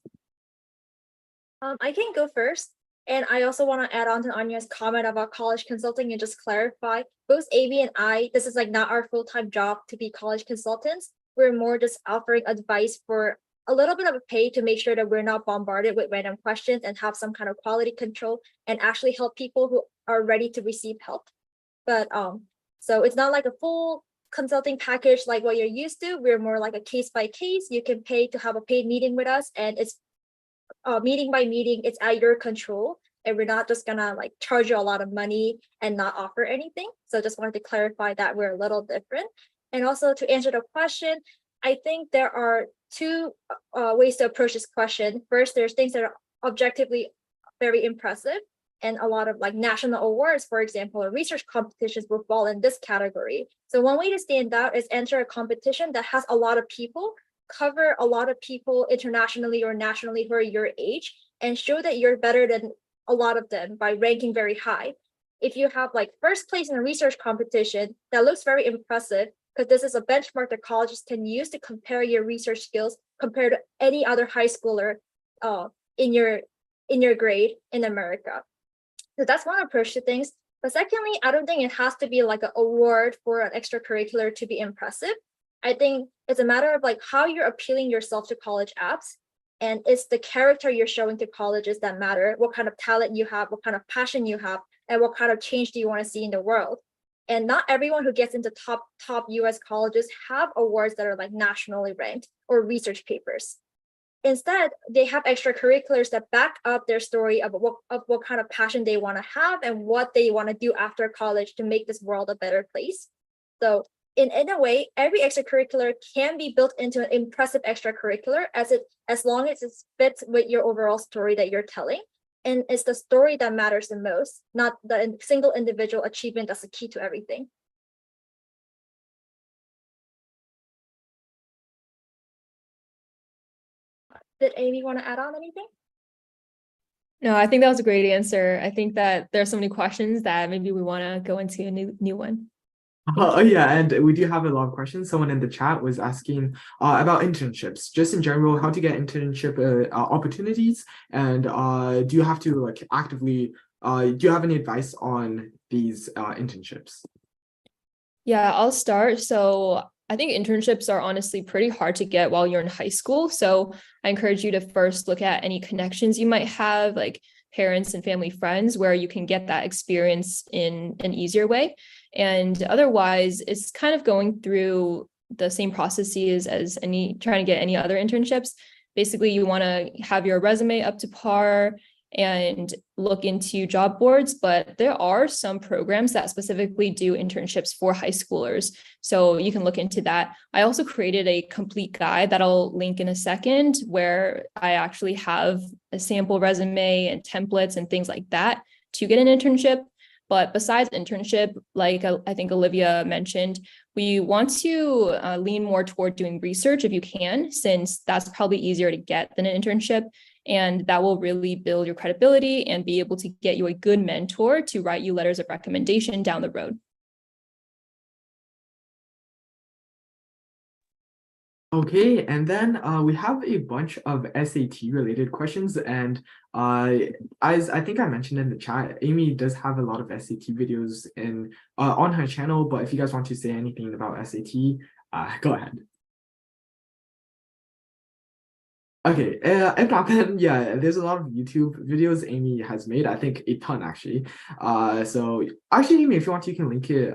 I can go first. And I also want to add on to Anya's comment about college consulting and just clarify, both Amy and I, this is like not our full-time job to be college consultants. We're more just offering advice for a little bit of a pay to make sure that we're not bombarded with random questions and have some kind of quality control and actually help people who are ready to receive help. But so it's not like a full consulting package like what you're used to. We're more like a case by case. You can pay to have a paid meeting with us, and it's meeting by meeting, it's at your control, and we're not just gonna like charge you a lot of money and not offer anything. So just wanted to clarify that we're a little different. And also to answer the question, I think there are two ways to approach this question. First, there's things that are objectively very impressive, and a lot of like national awards, for example, or research competitions will fall in this category. So one way to stand out is enter a competition that has a lot of people, cover a lot of people internationally or nationally who are your age, and show that you're better than a lot of them by ranking very high. If you have like first place in a research competition, that looks very impressive because this is a benchmark that colleges can use to compare your research skills compared to any other high schooler in your grade in America. So that's one approach to things. But secondly, I don't think it has to be like an award for an extracurricular to be impressive. I think it's a matter of like how you're appealing yourself to college apps, and it's the character you're showing to colleges that matter. What kind of talent you have, what kind of passion you have, and what kind of change do you want to see in the world. And not everyone who gets into top US colleges have awards that are like nationally ranked or research papers. Instead, they have extracurriculars that back up their story of what kind of passion they want to have and what they want to do after college to make this world a better place. So in a way, every extracurricular can be built into an impressive extracurricular as long as it fits with your overall story that you're telling. And it's the story that matters the most, not the single individual achievement that's the key to everything. Did Amy want to add on anything? No, I think that was a great answer. I think that there are so many questions that maybe we want to go into a new one. Oh yeah, and we do have a lot of questions. Someone in the chat was asking about internships, just in general, how to get internship opportunities, and do you have to like actively, do you have any advice on these internships? Yeah, I'll start. So I think internships are honestly pretty hard to get while you're in high school. So I encourage you to first look at any connections you might have, like parents and family friends, where you can get that experience in an easier way. And otherwise, it's kind of going through the same processes as trying to get any other internships. Basically, you want to have your resume up to par and look into job boards, but there are some programs that specifically do internships for high schoolers. So you can look into that. I also created a complete guide that I'll link in a second, where I actually have a sample resume and templates and things like that to get an internship. But besides internship, like I think Olivia mentioned, we want to lean more toward doing research if you can, since that's probably easier to get than an internship. And that will really build your credibility and be able to get you a good mentor to write you letters of recommendation down the road. Okay, and then we have a bunch of SAT related questions, and as I think I mentioned in the chat, Amy does have a lot of SAT videos on her channel, but if you guys want to say anything about SAT, go ahead. Okay, if not, then yeah, there's a lot of YouTube videos Amy has made. I think a ton actually. So actually, Amy, if you want, you can link it.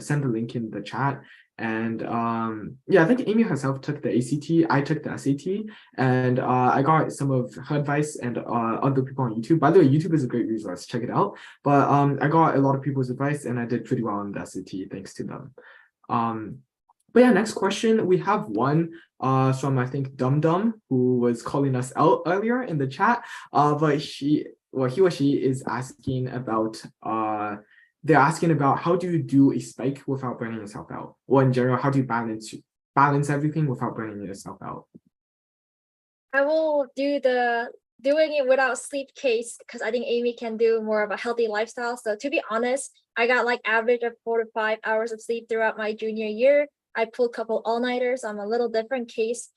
Send the link in the chat. And yeah, I think Amy herself took the ACT, I took the SAT, and I got some of her advice and other people on YouTube. By the way, YouTube is a great resource, check it out. But I got a lot of people's advice and I did pretty well on the SAT thanks to them. But yeah, next question. We have one from I think Dum Dum, who was calling us out earlier in the chat. But he or she is asking about they're asking about how do you do a spike without burning yourself out? Or in general, how do you balance everything without burning yourself out? I will do the doing it without sleep case because I think Amy can do more of a healthy lifestyle. So to be honest, I got like average of 4 to 5 hours of sleep throughout my junior year. I pulled a couple all-nighters. I'm a little different case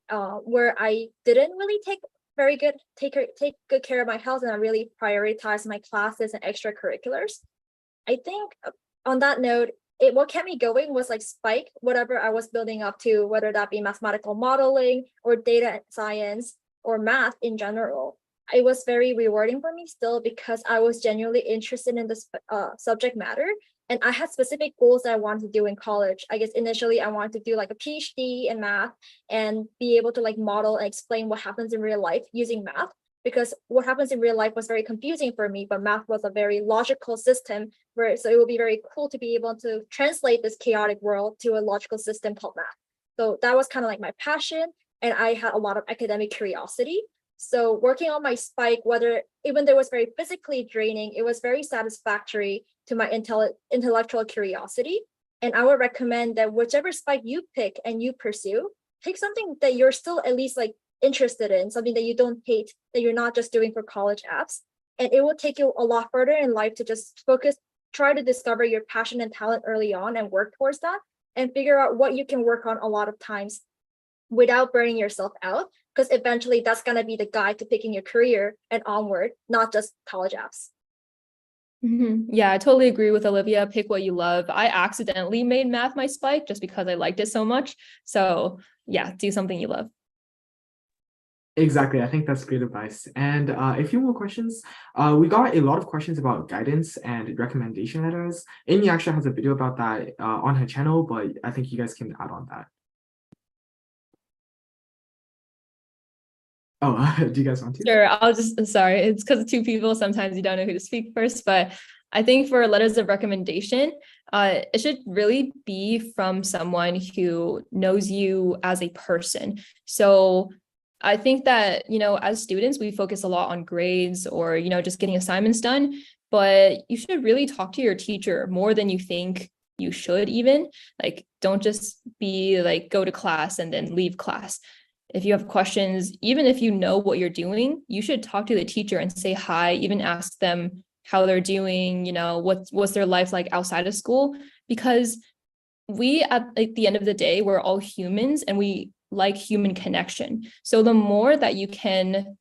where I didn't really take good care of my health, and I really prioritized my classes and extracurriculars. I think on that note, what kept me going was like spike, whatever I was building up to, whether that be mathematical modeling or data science or math in general. It was very rewarding for me still because I was genuinely interested in this subject matter. And I had specific goals that I wanted to do in college. I guess initially I wanted to do like a PhD in math and be able to like model and explain what happens in real life using math, because what happens in real life was very confusing for me, but math was a very logical system so it would be very cool to be able to translate this chaotic world to a logical system called math. So that was kind of like my passion, and I had a lot of academic curiosity. So working on my spike, even though it was very physically draining, it was very satisfactory to my intellectual curiosity. And I would recommend that whichever spike you pick and you pursue, pick something that you're still at least like interested in, something that you don't hate, that you're not just doing for college apps. And it will take you a lot further in life to just try to discover your passion and talent early on and work towards that and figure out what you can work on a lot of times without burning yourself out, because eventually that's going to be the guide to picking your career and onward, not just college apps. Yeah, I totally agree with Olivia. Pick what you love. I accidentally made math my spike just because I liked it so much. So yeah, do something you love. Exactly. I think that's great advice. And a few more questions. We got a lot of questions about guidance and recommendation letters. Amy actually has a video about that on her channel, but I think you guys can add on that. Oh, do you guys want to? Sure, sorry, it's because of two people. Sometimes you don't know who to speak first, but I think for letters of recommendation, it should really be from someone who knows you as a person. So I think that, as students, we focus a lot on grades or, just getting assignments done, but you should really talk to your teacher more than you think you should even. Like, don't just be like, go to class and then leave class. If you have questions, even if you know what you're doing, you should talk to the teacher and say hi, even ask them how they're doing, what's their life like outside of school, because we at like the end of the day, we're all humans and we like human connection. So the more that you can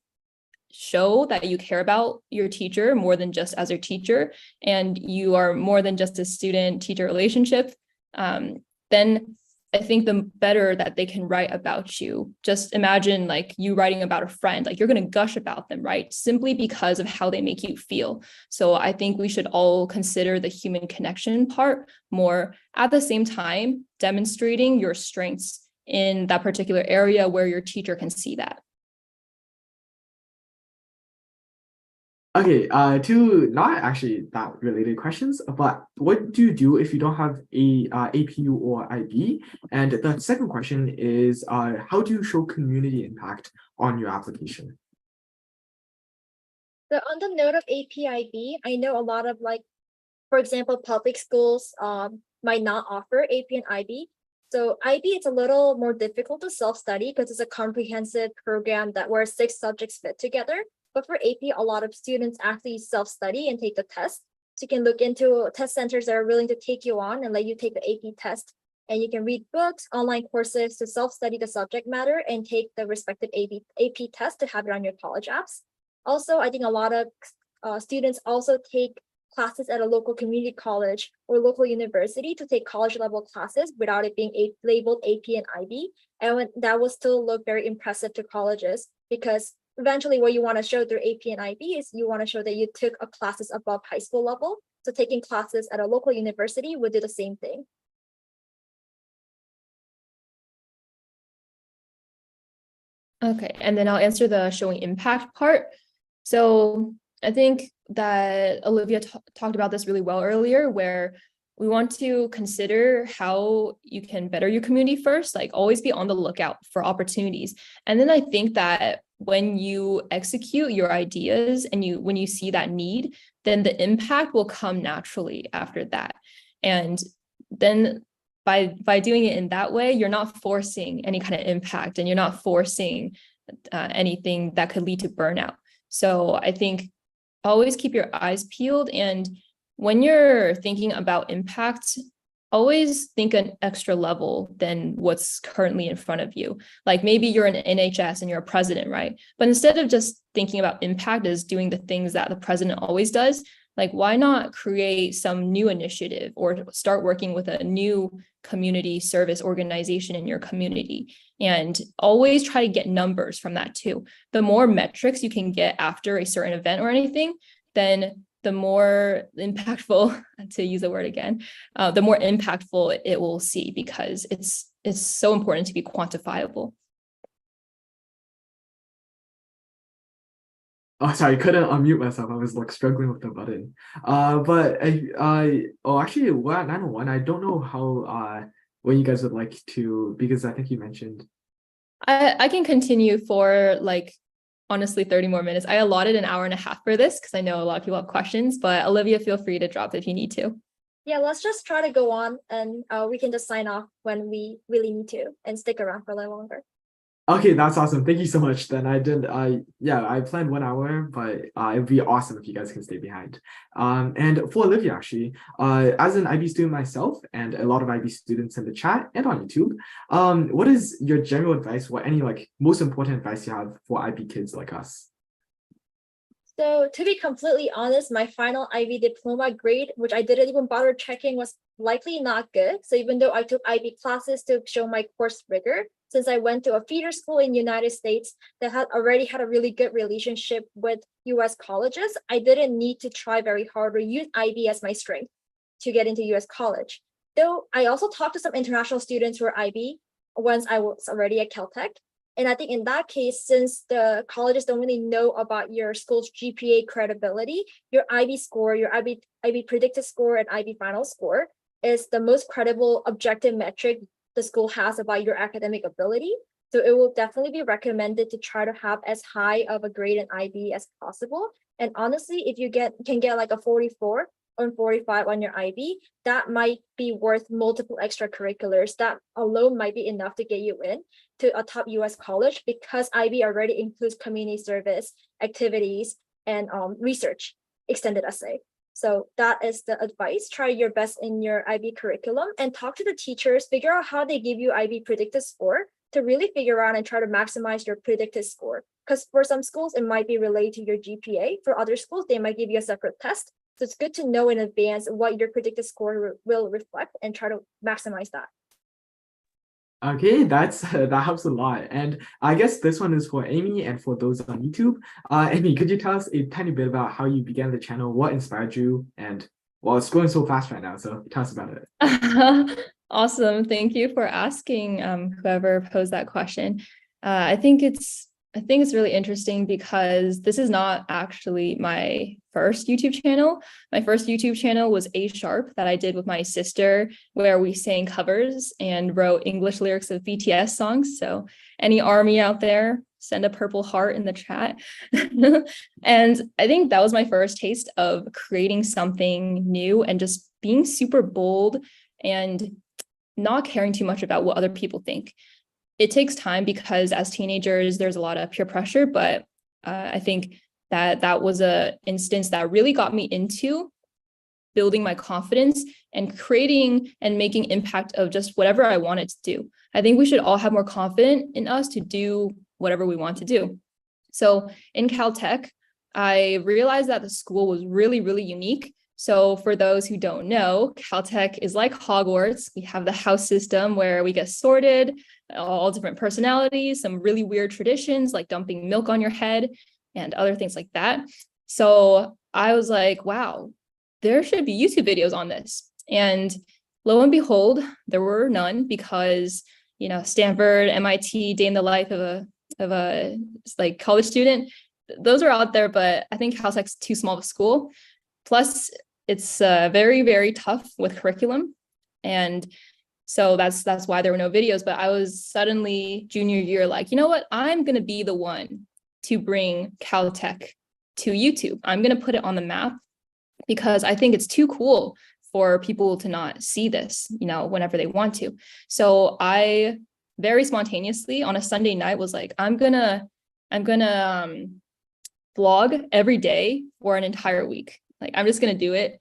show that you care about your teacher more than just as your teacher, and you are more than just a student-teacher relationship, then I think the better that they can write about you. Just imagine like you writing about a friend, like you're going to gush about them, right? Simply because of how they make you feel. So I think we should all consider the human connection part more, at the same time, demonstrating your strengths in that particular area where your teacher can see that. Okay, two not actually that related questions, but what do you do if you don't have a APU or IB? And the second question is, how do you show community impact on your application? So on the note of AP/IB, I know a lot of for example, public schools might not offer AP and IB. So IB, it's a little more difficult to self-study because it's a comprehensive program where 6 subjects fit together. But for AP, a lot of students actually self-study and take the test. So you can look into test centers that are willing to take you on and let you take the AP test. And you can read books, online courses to self-study the subject matter and take the respective AP test to have it on your college apps. Also, I think a lot of students also take classes at a local community college or local university to take college level classes without it being labeled AP and IB. And that will still look very impressive to colleges, because eventually what you want to show through AP and IB is you want to show that you took classes above high school level. So taking classes at a local university would do the same thing. Okay, and then I'll answer the showing impact part. So I think that Olivia talked about this really well earlier, where we want to consider how you can better your community first, like always be on the lookout for opportunities. And then I think that when you execute your ideas and when you see that need, then the impact will come naturally after that. And then by doing it in that way, you're not forcing any kind of impact, and you're not forcing anything that could lead to burnout. So I think always keep your eyes peeled. And when you're thinking about impact, always think an extra level than what's currently in front of you. Like maybe you're an NHS and you're a president, right? But instead of just thinking about impact as doing the things that the president always does, like why not create some new initiative or start working with a new community service organization in your community, and always try to get numbers from that too. The more metrics you can get after a certain event or anything, then the more impactful, to use the word again, the more impactful it will see, because it's so important to be quantifiable. Oh, sorry, I couldn't unmute myself. I was like struggling with the button. Actually, well, 901, I don't know how when you guys would like to, because I think you mentioned. I can continue for like, honestly, 30 more minutes. I allotted an hour and a half for this because I know a lot of people have questions, but Olivia, feel free to drop if you need to. Yeah, let's just try to go on, and we can just sign off when we really need to and stick around for a little longer. Okay, that's awesome. Thank you so much. Then I planned 1 hour, but it'd be awesome if you guys can stay behind. And for Olivia, actually, as an IB student myself and a lot of IB students in the chat and on YouTube, what is your general advice, or any like most important advice you have for IB kids like us? So to be completely honest, my final IB diploma grade, which I didn't even bother checking, was likely not good. So even though I took IB classes to show my course rigor, since I went to a feeder school in the United States that had already had a really good relationship with US colleges, I didn't need to try very hard or use IB as my strength to get into US college. Though I also talked to some international students who were IB once I was already at Caltech. And I think in that case, since the colleges don't really know about your school's GPA credibility, your IB score, your IB predicted score and IB final score is the most credible objective metric the school has about your academic ability. So it will definitely be recommended to try to have as high of a grade in IB as possible. And honestly, if you can get like a 44 or 45 on your IB, that might be worth multiple extracurriculars. That alone might be enough to get you in to a top US college, because IB already includes community service, activities, and research, extended essay. So that is the advice. Try your best in your IB curriculum and talk to the teachers, figure out how they give you IB predicted score to really figure out and try to maximize your predicted score. Because for some schools, it might be related to your GPA. For other schools, they might give you a separate test. So it's good to know in advance what your predicted score will reflect and try to maximize that. Okay, that helps a lot. And I guess this one is for Amy and for those on YouTube. Amy, could you tell us a tiny bit about how you began the channel, what inspired you, and well, it's growing so fast right now, so tell us about it. Awesome. Thank you for asking whoever posed that question. I think it's really interesting because this is not actually my first YouTube channel. My first YouTube channel was A Sharp that I did with my sister, where we sang covers and wrote English lyrics of BTS songs. So any ARMY out there, send a purple heart in the chat. And I think that was my first taste of creating something new and just being super bold and not caring too much about what other people think. It takes time because as teenagers, there's a lot of peer pressure, but I think that was an instance that really got me into building my confidence and creating and making impact of just whatever I wanted to do. I think we should all have more confidence in us to do whatever we want to do. So in Caltech, I realized that the school was really, really unique. So for those who don't know, Caltech is like Hogwarts. We have the house system where we get sorted, all different personalities, some really weird traditions like dumping milk on your head and other things like that. So I was like, wow, there should be YouTube videos on this. And lo and behold, there were none because, Stanford, MIT, day in the life of a like college student. Those are out there, but I think Caltech's too small of a school. Plus, it's very, very tough with curriculum. And so that's why there were no videos. But I was suddenly junior year, like, you know what? I'm going to be the one to bring Caltech to YouTube. I'm going to put it on the map because I think it's too cool for people to not see this, whenever they want to. So I very spontaneously on a Sunday night was like, I'm gonna vlog every day for an entire week. Like, I'm just gonna do it.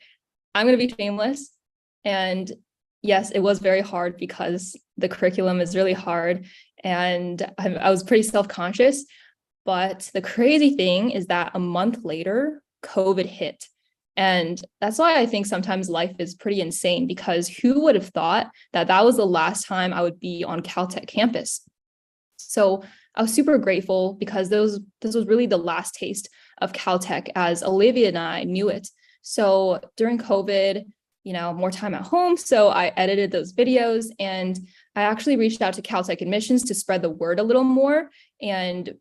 I'm gonna be shameless. And yes, it was very hard because the curriculum is really hard, and I was pretty self-conscious. But the crazy thing is that a month later, COVID hit. And that's why I think sometimes life is pretty insane, because who would have thought that that was the last time I would be on Caltech campus? So I was super grateful because this was really the last taste of Caltech as Olivia and I knew it. So during COVID, more time at home. So I edited those videos, and I actually reached out to Caltech admissions to spread the word a little more. And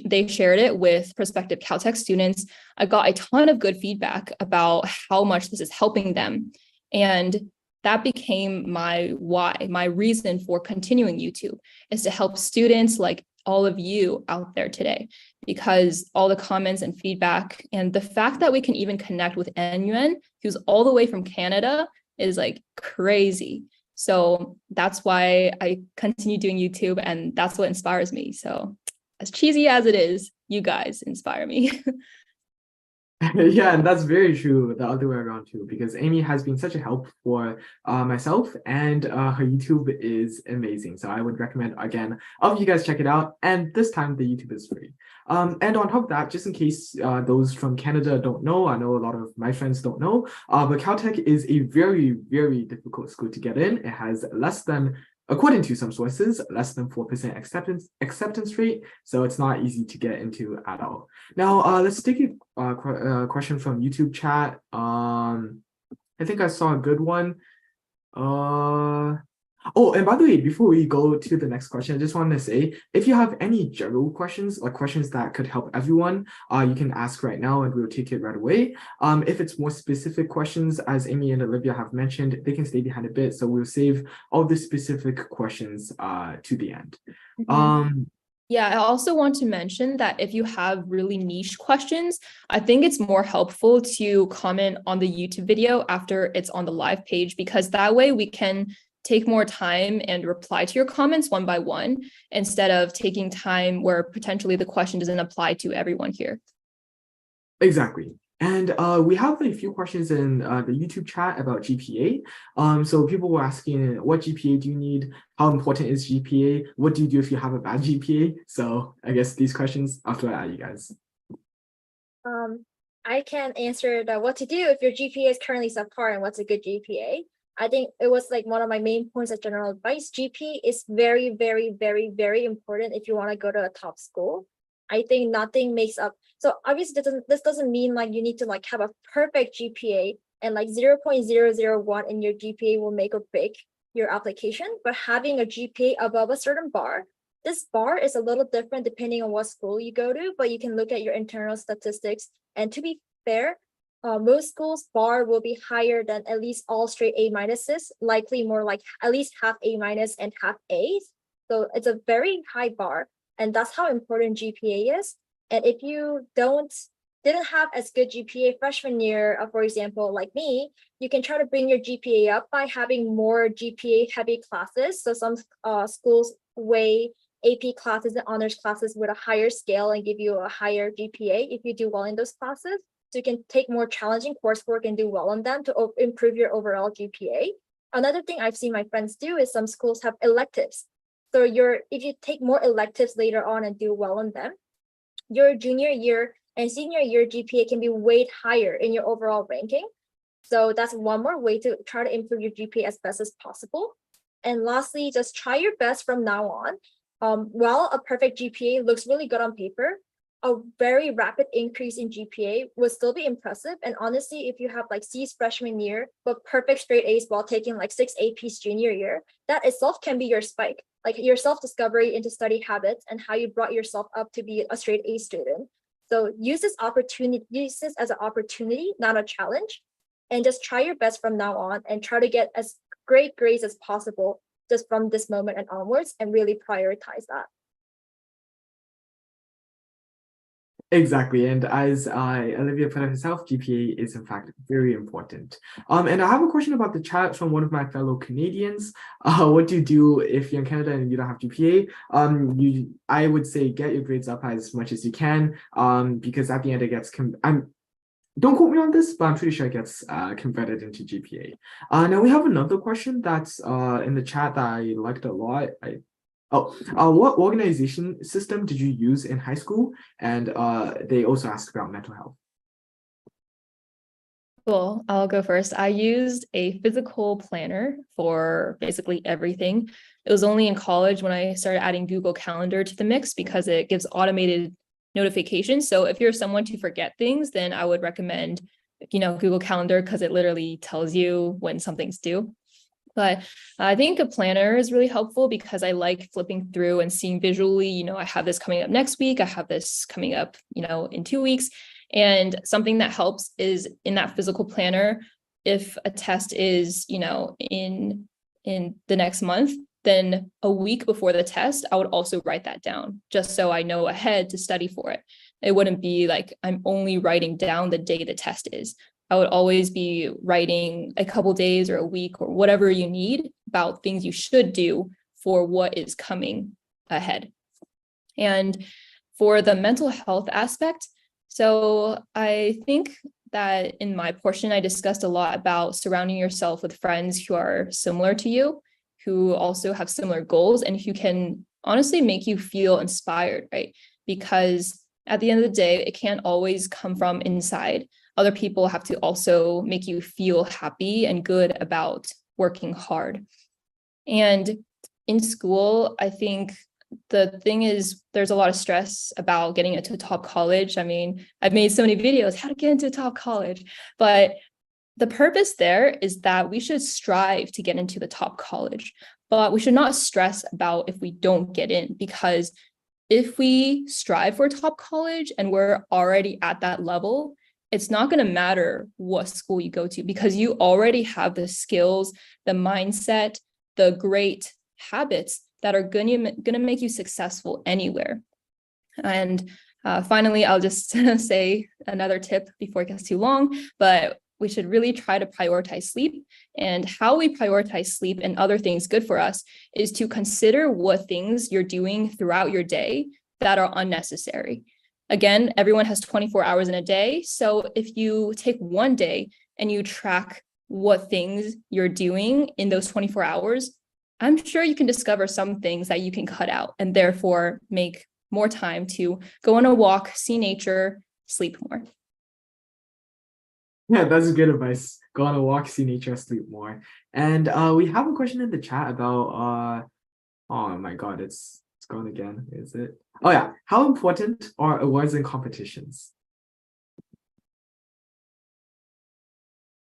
they shared it with prospective Caltech students. I got a ton of good feedback about how much this is helping them. And that became my why, my reason for continuing YouTube, is to help students like all of you out there today, because all the comments and feedback and the fact that we can even connect with Enyuan, who's all the way from Canada, is like crazy. So that's why I continue doing YouTube, and that's what inspires me. So as cheesy as it is, you guys inspire me. Yeah, and that's very true the other way around too, because Amy has been such a help for myself, and her YouTube is amazing. So I would recommend, again, all of you guys check it out. And this time the YouTube is free. And on top of that, just in case those from Canada don't know, I know a lot of my friends don't know, but Caltech is a very, very difficult school to get in. It has less than, according to some sources, less than 4% acceptance rate, so it's not easy to get into at all. Now, let's take a question from YouTube chat. I think I saw a good one. Oh, and by the way, before we go to the next question, I just wanted to say, if you have any general questions or questions that could help everyone, you can ask right now and we'll take it right away. If it's more specific questions, as Amy and Olivia have mentioned, they can stay behind a bit. So we'll save all the specific questions to the end. Yeah, I also want to mention that if you have really niche questions, I think it's more helpful to comment on the YouTube video after it's on the live page, because that way we can take more time and reply to your comments one by one, instead of taking time where potentially the question doesn't apply to everyone here. Exactly. And we have a few questions in the YouTube chat about GPA. So people were asking, what GPA do you need? How important is GPA? What do you do if you have a bad GPA? So I guess these questions, I'll throw it at you guys. I can answer what to do if your GPA is currently subpar and what's a good GPA. I think it was like one of my main points of general advice. GPA is very, very, very, very important if you want to go to a top school. I think nothing makes up. So obviously this doesn't mean like you need to like have a perfect GPA and like 0.001 in your GPA will make or break your application, but having a GPA above a certain bar, this bar is a little different depending on what school you go to, but you can look at your internal statistics. And to be fair, most schools' bar will be higher than at least all straight A minuses, likely more like at least half A minus and half A's. So it's a very high bar, and that's how important GPA is. And if you didn't have as good GPA freshman year, for example, like me, you can try to bring your GPA up by having more GPA heavy classes. So some schools weigh AP classes and honors classes with a higher scale and give you a higher GPA if you do well in those classes. So you can take more challenging coursework and do well on them to improve your overall GPA. Another thing I've seen my friends do is some schools have electives. So if you take more electives later on and do well on them, your junior year and senior year GPA can be weighed higher in your overall ranking. So that's one more way to try to improve your GPA as best as possible. And lastly, just try your best from now on. While a perfect GPA looks really good on paper, a very rapid increase in GPA would still be impressive. And honestly, if you have like C's freshman year, but perfect straight A's while taking like 6 APs junior year, that itself can be your spike, like your self-discovery into study habits and how you brought yourself up to be a straight A student. So use this as an opportunity, not a challenge, and just try your best from now on and try to get as great grades as possible just from this moment and onwards, and really prioritize that. Exactly, and as Olivia put it herself, GPA is in fact very important. And I have a question about the chat from one of my fellow Canadians. What do you do if you're in Canada and you don't have GPA? I would say get your grades up as much as you can. Because at the end it gets don't quote me on this, but I'm pretty sure it gets converted into GPA. Now we have another question that's in the chat that I liked a lot. What organization system did you use in high school? And they also asked about mental health. Cool. I'll go first. I used a physical planner for basically everything. It was only in college when I started adding Google Calendar to the mix because it gives automated notifications. So if you're someone to forget things, then I would recommend, Google Calendar because it literally tells you when something's due. But I think a planner is really helpful because I like flipping through and seeing visually, I have this coming up next week. I have this coming up, in 2 weeks. And something that helps is in that physical planner, if a test is, in the next month, then a week before the test, I would also write that down just so I know ahead to study for it. It wouldn't be like I'm only writing down the day the test is. I would always be writing a couple days or a week or whatever you need about things you should do for what is coming ahead. And for the mental health aspect, so I think that in my portion, I discussed a lot about surrounding yourself with friends who are similar to you, who also have similar goals and who can honestly make you feel inspired, right? Because at the end of the day, it can't always come from inside. Other people have to also make you feel happy and good about working hard. And in school, I think the thing is there's a lot of stress about getting into a top college. I mean, I've made so many videos, how to get into a top college, but the purpose there is that we should strive to get into the top college, but we should not stress about if we don't get in, because if we strive for top college and we're already at that level, it's not going to matter what school you go to because you already have the skills, the mindset, the great habits that are going to make you successful anywhere. And finally, I'll just say another tip before it gets too long, but we should really try to prioritize sleep. And how we prioritize sleep and other things good for us is to consider what things you're doing throughout your day that are unnecessary. Again, everyone has 24 hours in a day. So if you take one day and you track what things you're doing in those 24 hours, I'm sure you can discover some things that you can cut out and therefore make more time to go on a walk, see nature, sleep more. Yeah, that's good advice. Go on a walk, see nature, sleep more. And we have a question in the chat about oh my god, it's gone again, is it? Oh yeah, how important are awards and competitions?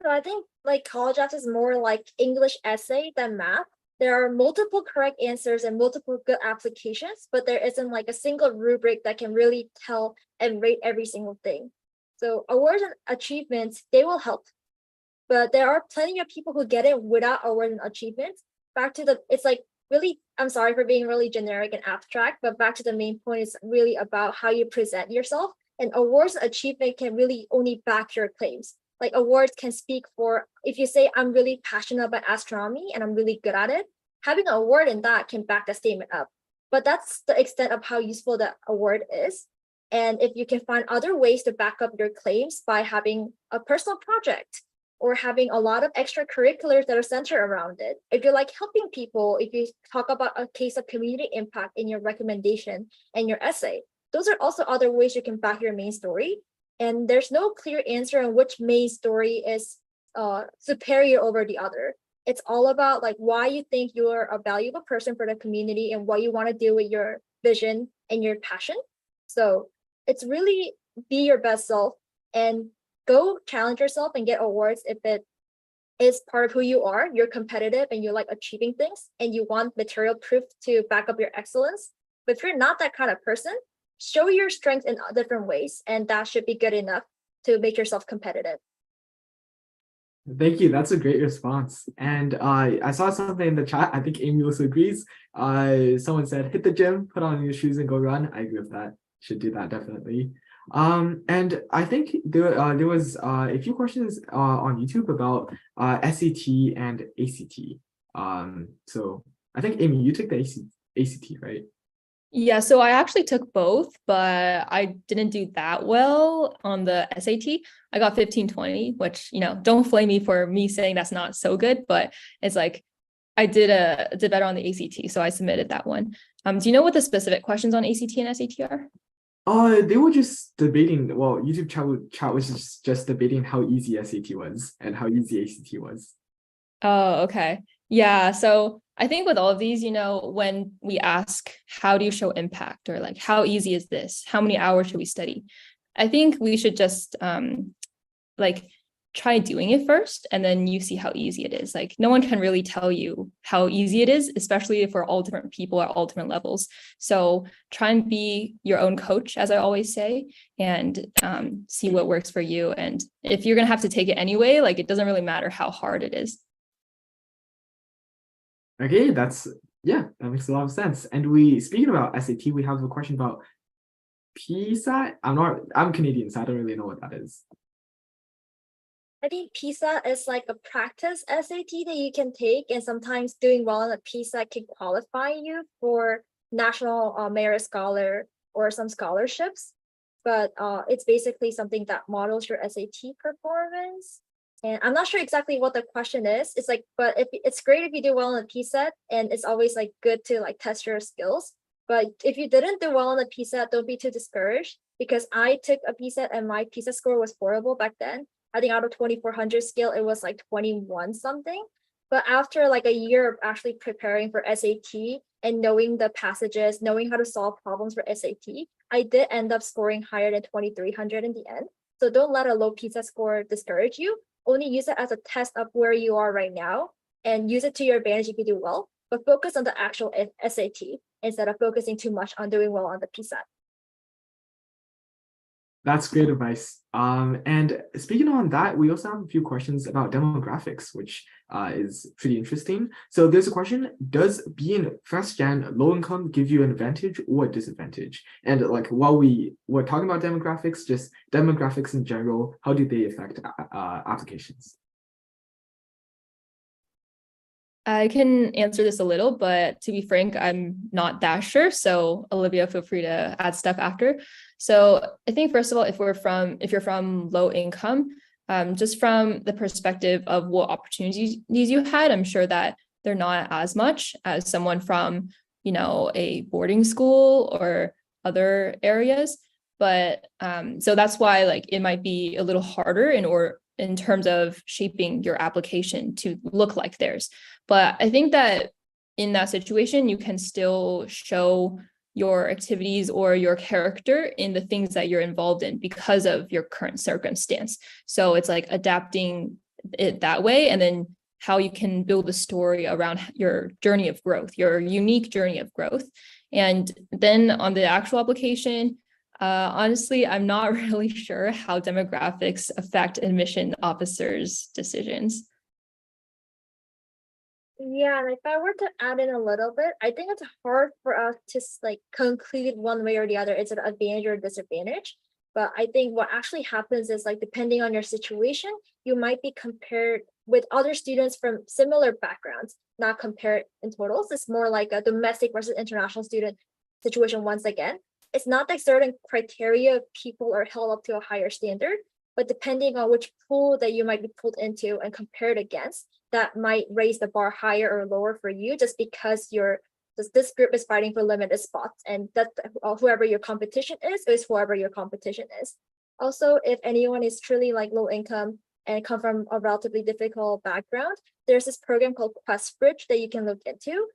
So I think like college apps is more like English essay than math. There are multiple correct answers and multiple good applications, but there isn't like a single rubric that can really tell and rate every single thing. So awards and achievements, they will help, but there are plenty of people who get it without awards and achievements. It's like really, I'm sorry for being really generic and abstract, but back to the main point is really about how you present yourself. And awards and achievement can really only back your claims. Like awards can speak for, if you say, I'm really passionate about astronomy and I'm really good at it, having an award in that can back that statement up. But that's the extent of how useful that award is. And if you can find other ways to back up your claims by having a personal project or having a lot of extracurriculars that are centered around it, if you like helping people, if you talk about a case of community impact in your recommendation and your essay, those are also other ways you can back your main story. And there's no clear answer on which main story is superior over the other. It's all about like why you think you're a valuable person for the community and what you want to do with your vision and your passion. So It's really be your best self and go challenge yourself and get awards if it is part of who you are. You're competitive and you like achieving things and you want material proof to back up your excellence. But if you're not that kind of person, show your strength in different ways, and that should be good enough to make yourself competitive. Thank you. That's a great response. And I saw something in the chat. I think Amy also agrees. Someone said, hit the gym, put on your shoes and go run. I agree with that. Should do that definitely. And I think there was a few questions on YouTube about SAT and ACT. So I think Amy, you took the ACT, right? Yeah, so I actually took both, but I didn't do that well on the SAT. I got 1520, which, don't flame me for me saying that's not so good, but it's like I did better on the ACT, so I submitted that one. Do you know what the specific questions on ACT and SAT are? They were just debating, well, YouTube chat was just debating how easy SAT was and how easy ACT was. Oh, okay. Yeah, so I think with all of these, when we ask, how do you show impact, or like, how easy is this? How many hours should we study? I think we should just try doing it first, and then you see how easy it is. Like, no one can really tell you how easy it is, especially if we're all different people at all different levels. So try and be your own coach, as I always say, and see what works for you. And if you're gonna have to take it anyway, like, it doesn't really matter how hard it is. Okay, that makes a lot of sense. And speaking about SAT, we have a question about PSAT. I'm Canadian, so I don't really know what that is. I think PSAT is like a practice SAT that you can take, and sometimes doing well on a PSAT can qualify you for National Merit Scholar or some scholarships. But it's basically something that models your SAT performance. And I'm not sure exactly what the question is. It's like, but it's great if you do well on a PSAT, and it's always like good to like test your skills. But if you didn't do well on a PSAT, don't be too discouraged, because I took a PSAT and my PSAT score was horrible back then. I think out of 2400 scale, it was like 21 something. But after like a year of actually preparing for SAT and knowing the passages, knowing how to solve problems for SAT, I did end up scoring higher than 2300 in the end. So don't let a low PSAT score discourage you. Only use it as a test of where you are right now, and use it to your advantage if you do well, but focus on the actual SAT instead of focusing too much on doing well on the PSAT. That's great advice. And speaking on that, we also have a few questions about demographics, which is pretty interesting. So there's a question: does being first gen low income give you an advantage or a disadvantage? And like, while we're talking about demographics, just demographics in general, how do they affect applications? I can answer this a little, but to be frank, I'm not that sure. So Olivia, feel free to add stuff after. So I think, first of all, if you're from low income, just from the perspective of what opportunities you had, I'm sure that they're not as much as someone from, a boarding school or other areas. But so that's why, like, it might be a little harder in terms of shaping your application to look like theirs. But I think that in that situation, you can still show your activities or your character in the things that you're involved in because of your current circumstance. So it's like adapting it that way, and then how you can build a story around your journey of growth, your unique journey of growth. And then on the actual application, honestly, I'm not really sure how demographics affect admission officers' decisions. Yeah, and if I were to add in a little bit, I think it's hard for us to like conclude one way or the other. It's an advantage or disadvantage. But I think what actually happens is, like, depending on your situation, you might be compared with other students from similar backgrounds, not compared in totals. It's more like a domestic versus international student situation once again. It's not that certain criteria of people are held up to a higher standard, but depending on which pool that you might be pulled into and compared against, that might raise the bar higher or lower for you, just because this group is fighting for limited spots, and that whoever your competition is whoever your competition is. Also, if anyone is truly like low income and come from a relatively difficult background, there's this program called QuestBridge that you can look into.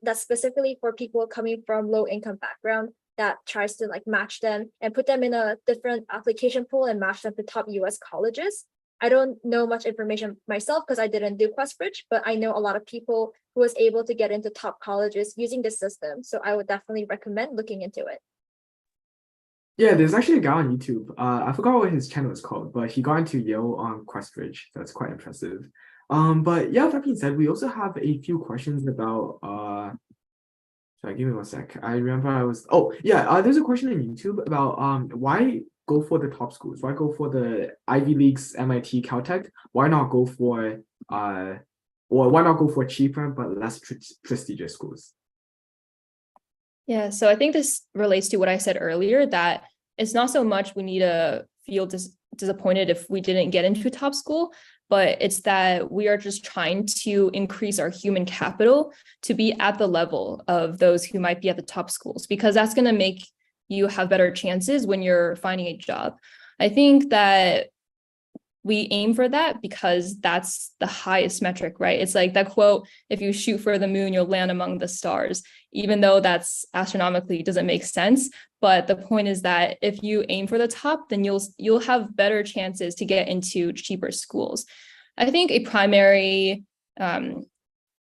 That's specifically for people coming from low income background. that tries to like match them and put them in a different application pool and match them to top US colleges. I don't know much information myself because I didn't do QuestBridge, but I know a lot of people who was able to get into top colleges using this system. So I would definitely recommend looking into it. Yeah, there's actually a guy on YouTube. I forgot what his channel is called, but he got into Yale on QuestBridge. That's quite impressive. But yeah, that being said, we also have a few questions about sorry, give me one sec. I remember there's a question on YouTube about why go for the top schools? Why go for the Ivy Leagues, MIT, Caltech? Why not go for or why not go for cheaper but less prestigious schools? Yeah, so I think this relates to what I said earlier, that it's not so much we need to feel disappointed if we didn't get into a top school, but it's that we are just trying to increase our human capital to be at the level of those who might be at the top schools, because that's going to make you have better chances when you're finding a job. I think that we aim for that because that's the highest metric, right? It's like that quote, if you shoot for the moon, you'll land among the stars, even though that's astronomically doesn't make sense. But the point is that if you aim for the top, then you'll have better chances to get into cheaper schools. I think a primary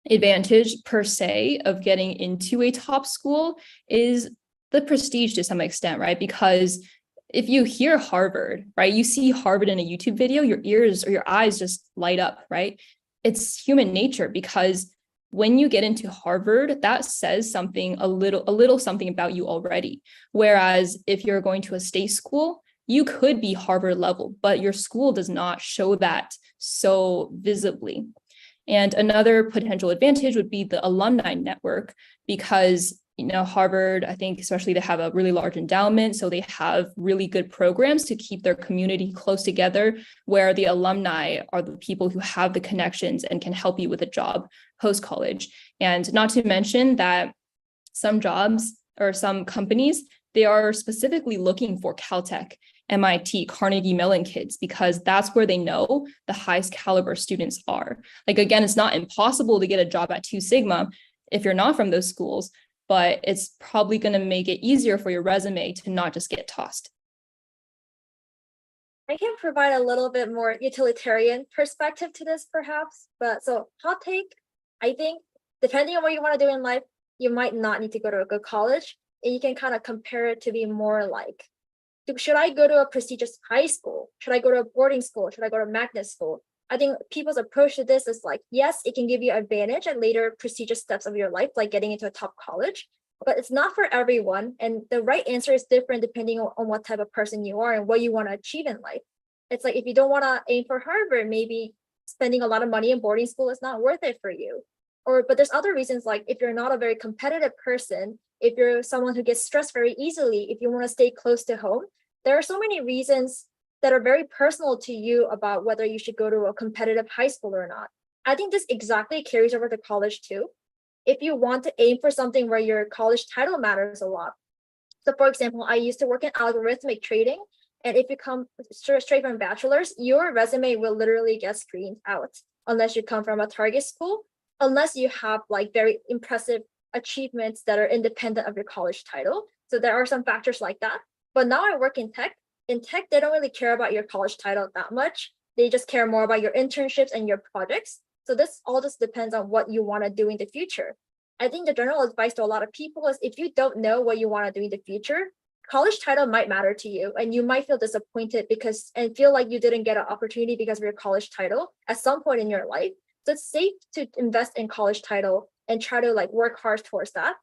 advantage per se of getting into a top school is the prestige to some extent, right? Because if you hear Harvard, right, you see Harvard in a YouTube video, your ears or your eyes just light up, right? It's human nature, because when you get into Harvard, that says something, a little something about you already. Whereas if you're going to a state school, you could be Harvard level, but your school does not show that so visibly. And another potential advantage would be the alumni network, because Harvard, I think especially they have a really large endowment, so they have really good programs to keep their community close together, where the alumni are the people who have the connections and can help you with a job post-college. And not to mention that some jobs or some companies, they are specifically looking for Caltech, MIT, Carnegie Mellon kids, because that's where they know the highest caliber students are. Like, again, it's not impossible to get a job at 2 Sigma if you're not from those schools, but it's probably going to make it easier for your resume to not just get tossed. I can provide a little bit more utilitarian perspective to this, perhaps. But so hot take, I think depending on what you want to do in life, you might not need to go to a good college, and you can kind of compare it to be more like, should I go to a prestigious high school? Should I go to a boarding school? Should I go to magnet school? I think people's approach to this is like, yes, it can give you advantage at later prestigious steps of your life, like getting into a top college, but it's not for everyone. And the right answer is different depending on what type of person you are and what you want to achieve in life. It's like, if you don't want to aim for Harvard, maybe spending a lot of money in boarding school is not worth it for you. But there's other reasons, like if you're not a very competitive person, if you're someone who gets stressed very easily, if you want to stay close to home, there are so many reasons that are very personal to you about whether you should go to a competitive high school or not. I think this exactly carries over to college too. If you want to aim for something where your college title matters a lot. So for example, I used to work in algorithmic trading, and if you come straight from bachelor's, your resume will literally get screened out unless you come from a target school, unless you have like very impressive achievements that are independent of your college title. So there are some factors like that. But now I work in tech. In tech, they don't really care about your college title that much. They just care more about your internships and your projects. So this all just depends on what you want to do in the future. I think the general advice to a lot of people is, if you don't know what you want to do in the future, college title might matter to you, and you might feel disappointed and feel like you didn't get an opportunity because of your college title at some point in your life. So it's safe to invest in college title and try to like work hard towards that.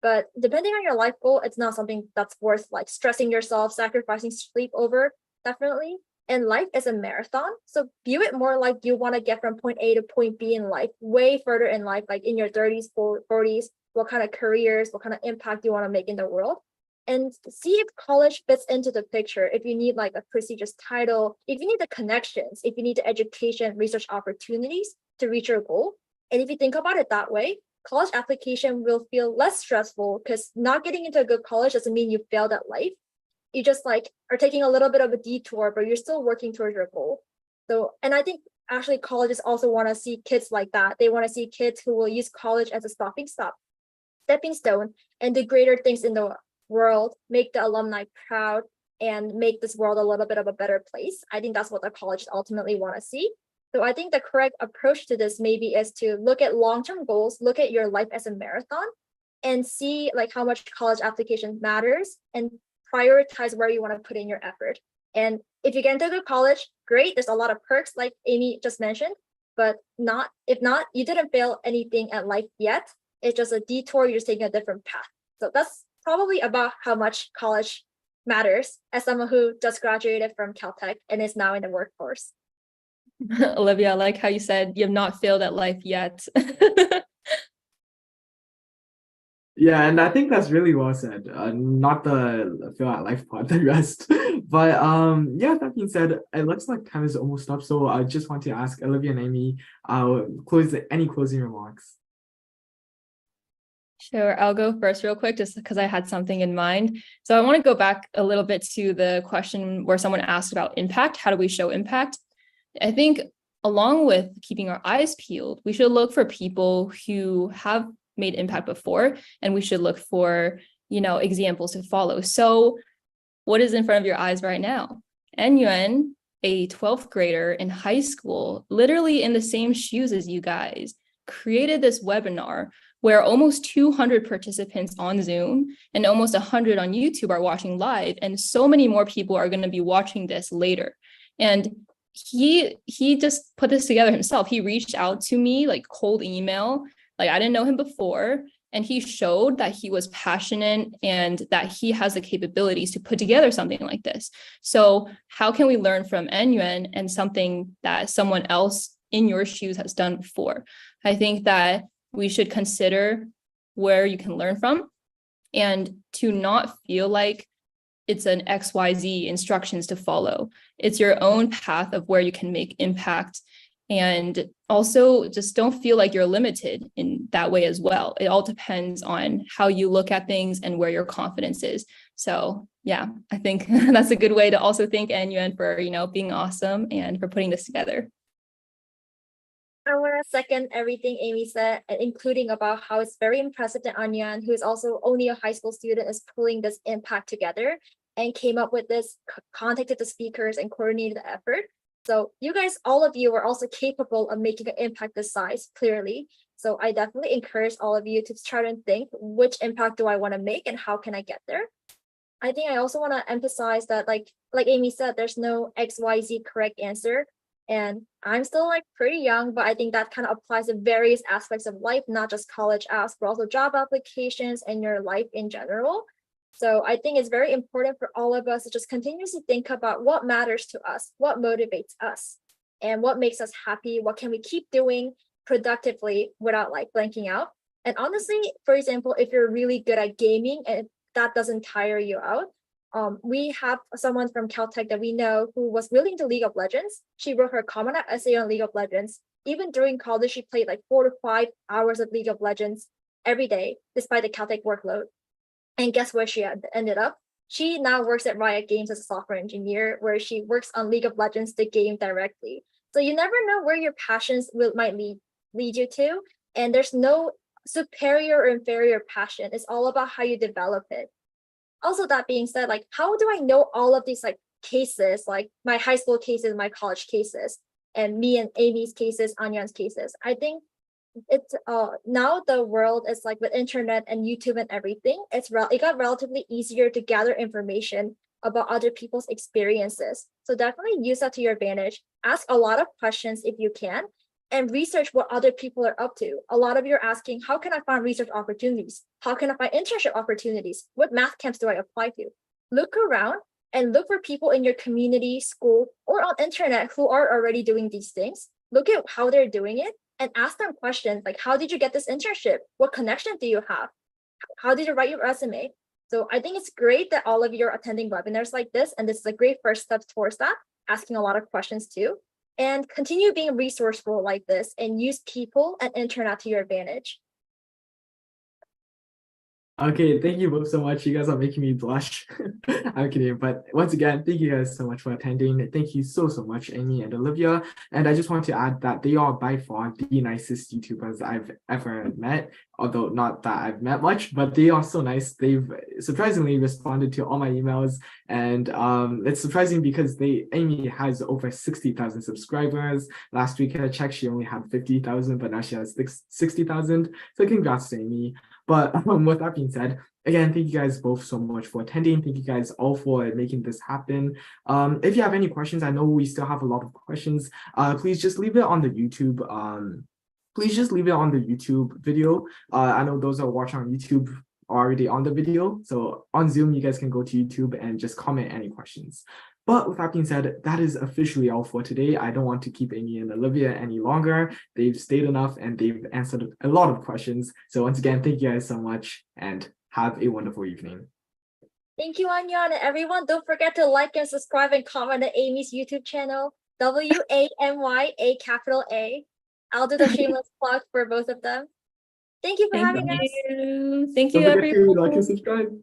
But depending on your life goal, it's not something that's worth like stressing yourself, sacrificing sleep over, definitely. And life is a marathon. So view it more like you want to get from point A to point B in life, way further in life, like in your 30s, 40s, what kind of careers, what kind of impact you want to make in the world. And see if college fits into the picture. If you need like a prestigious title, if you need the connections, if you need the education, research opportunities to reach your goal. And if you think about it that way, college application will feel less stressful, because not getting into a good college doesn't mean you failed at life. You just like are taking a little bit of a detour, but you're still working towards your goal. So, and I think actually colleges also want to see kids like that. They want to see kids who will use college as a stepping stone, and do greater things in the world, make the alumni proud, and make this world a little bit of a better place. I think that's what the colleges ultimately want to see. So I think the correct approach to this maybe is to look at long-term goals, look at your life as a marathon, and see like how much college application matters and prioritize where you want to put in your effort. And if you get into a good college, great. There's a lot of perks like Amy just mentioned, but if not, you didn't fail anything at life yet. It's just a detour, you're just taking a different path. So that's probably about how much college matters as someone who just graduated from Caltech and is now in the workforce. Olivia, I like how you said you have not failed at life yet. Yeah, and I think that's really well said. Not the feel at life part, the rest. But yeah, that being said, it looks like time is almost up. So I just want to ask Olivia and Amy, any closing remarks? Sure, I'll go first real quick just because I had something in mind. So I want to go back a little bit to the question where someone asked about impact. How do we show impact? I think along with keeping our eyes peeled, we should look for people who have made impact before, and we should look for, examples to follow. So what is in front of your eyes right now? Enyuan, a 12th grader in high school, literally in the same shoes as you guys, created this webinar where almost 200 participants on Zoom and almost 100 on YouTube are watching live, and so many more people are going to be watching this later. And he just put this together himself. He reached out to me like cold email, like I didn't know him before, and he showed that he was passionate and that he has the capabilities to put together something like this. So how can we learn from Enyuan and something that someone else in your shoes has done before? I think that we should consider where you can learn from, and to not feel like it's an XYZ instructions to follow. It's your own path of where you can make impact. And also just don't feel like you're limited in that way as well. It all depends on how you look at things and where your confidence is. So yeah, I think that's a good way to also thank Enyuan for, being awesome and for putting this together. I want to second everything Amy said, including about how it's very impressive that Anyan, who is also only a high school student, is pulling this impact together and came up with this, contacted the speakers and coordinated the effort. So you guys, all of you are also capable of making an impact this size, clearly. So I definitely encourage all of you to try to think, which impact do I want to make and how can I get there? I think I also want to emphasize that like Amy said, there's no XYZ correct answer. And I'm still like pretty young, but I think that kind of applies to various aspects of life, not just college apps, but also job applications and your life in general. So I think it's very important for all of us to just continuously think about what matters to us, what motivates us, and what makes us happy. What can we keep doing productively without like blanking out? And honestly, for example, if you're really good at gaming and that doesn't tire you out, we have someone from Caltech that we know who was really into League of Legends. She wrote her Common App essay on League of Legends. Even during college, she played like 4 to 5 hours of League of Legends every day, despite the Caltech workload. And guess where she ended up? She now works at Riot Games as a software engineer, where she works on League of Legends, the game directly. So you never know where your passions might lead you to. And there's no superior or inferior passion. It's all about how you develop it. Also, that being said, like, how do I know all of these like cases, like my high school cases, my college cases, and me and Amy's cases, Anyan's cases? I think it's now the world is like with internet and YouTube and everything, it got relatively easier to gather information about other people's experiences. So definitely use that to your advantage. Ask a lot of questions if you can, and research what other people are up to. A lot of you are asking, how can I find research opportunities? How can I find internship opportunities? What math camps do I apply to? Look around and look for people in your community, school, or on internet who are already doing these things. Look at how they're doing it and ask them questions like, how did you get this internship? What connection do you have? How did you write your resume? So I think it's great that all of you are attending webinars like this, and this is a great first step towards that, asking a lot of questions too. And continue being resourceful like this and use people and internet to your advantage. Okay, thank you both so much. You guys are making me blush. I'm kidding, but once again, thank you guys so much for attending. Thank you so much, Amy and Olivia. And I just want to add that they are by far the nicest YouTubers I've ever met. Although not that I've met much, but they are so nice. They've surprisingly responded to all my emails, and it's surprising because Amy has over 60,000 subscribers. Last week I checked, she only had 50,000, but now she has 60,000. So congrats to Amy. But with that being said, again, thank you guys both so much for attending. Thank you guys all for making this happen. If you have any questions, I know we still have a lot of questions. Please just leave it on the YouTube. Please just leave it on the YouTube video. I know those that are watching on YouTube are already on the video. So on Zoom, you guys can go to YouTube and just comment any questions. But with that being said, that is officially all for today. I don't want to keep Amy and Olivia any longer. They've stayed enough and they've answered a lot of questions. So once again, thank you guys so much and have a wonderful evening. Thank you, Anya, and everyone. Don't forget to like and subscribe and comment on Amy's YouTube channel, WAMYA capital A. I'll do the shameless plug for both of them. Thank you for Thank having us. you. Thank Don't you, forget to like and everyone. subscribe.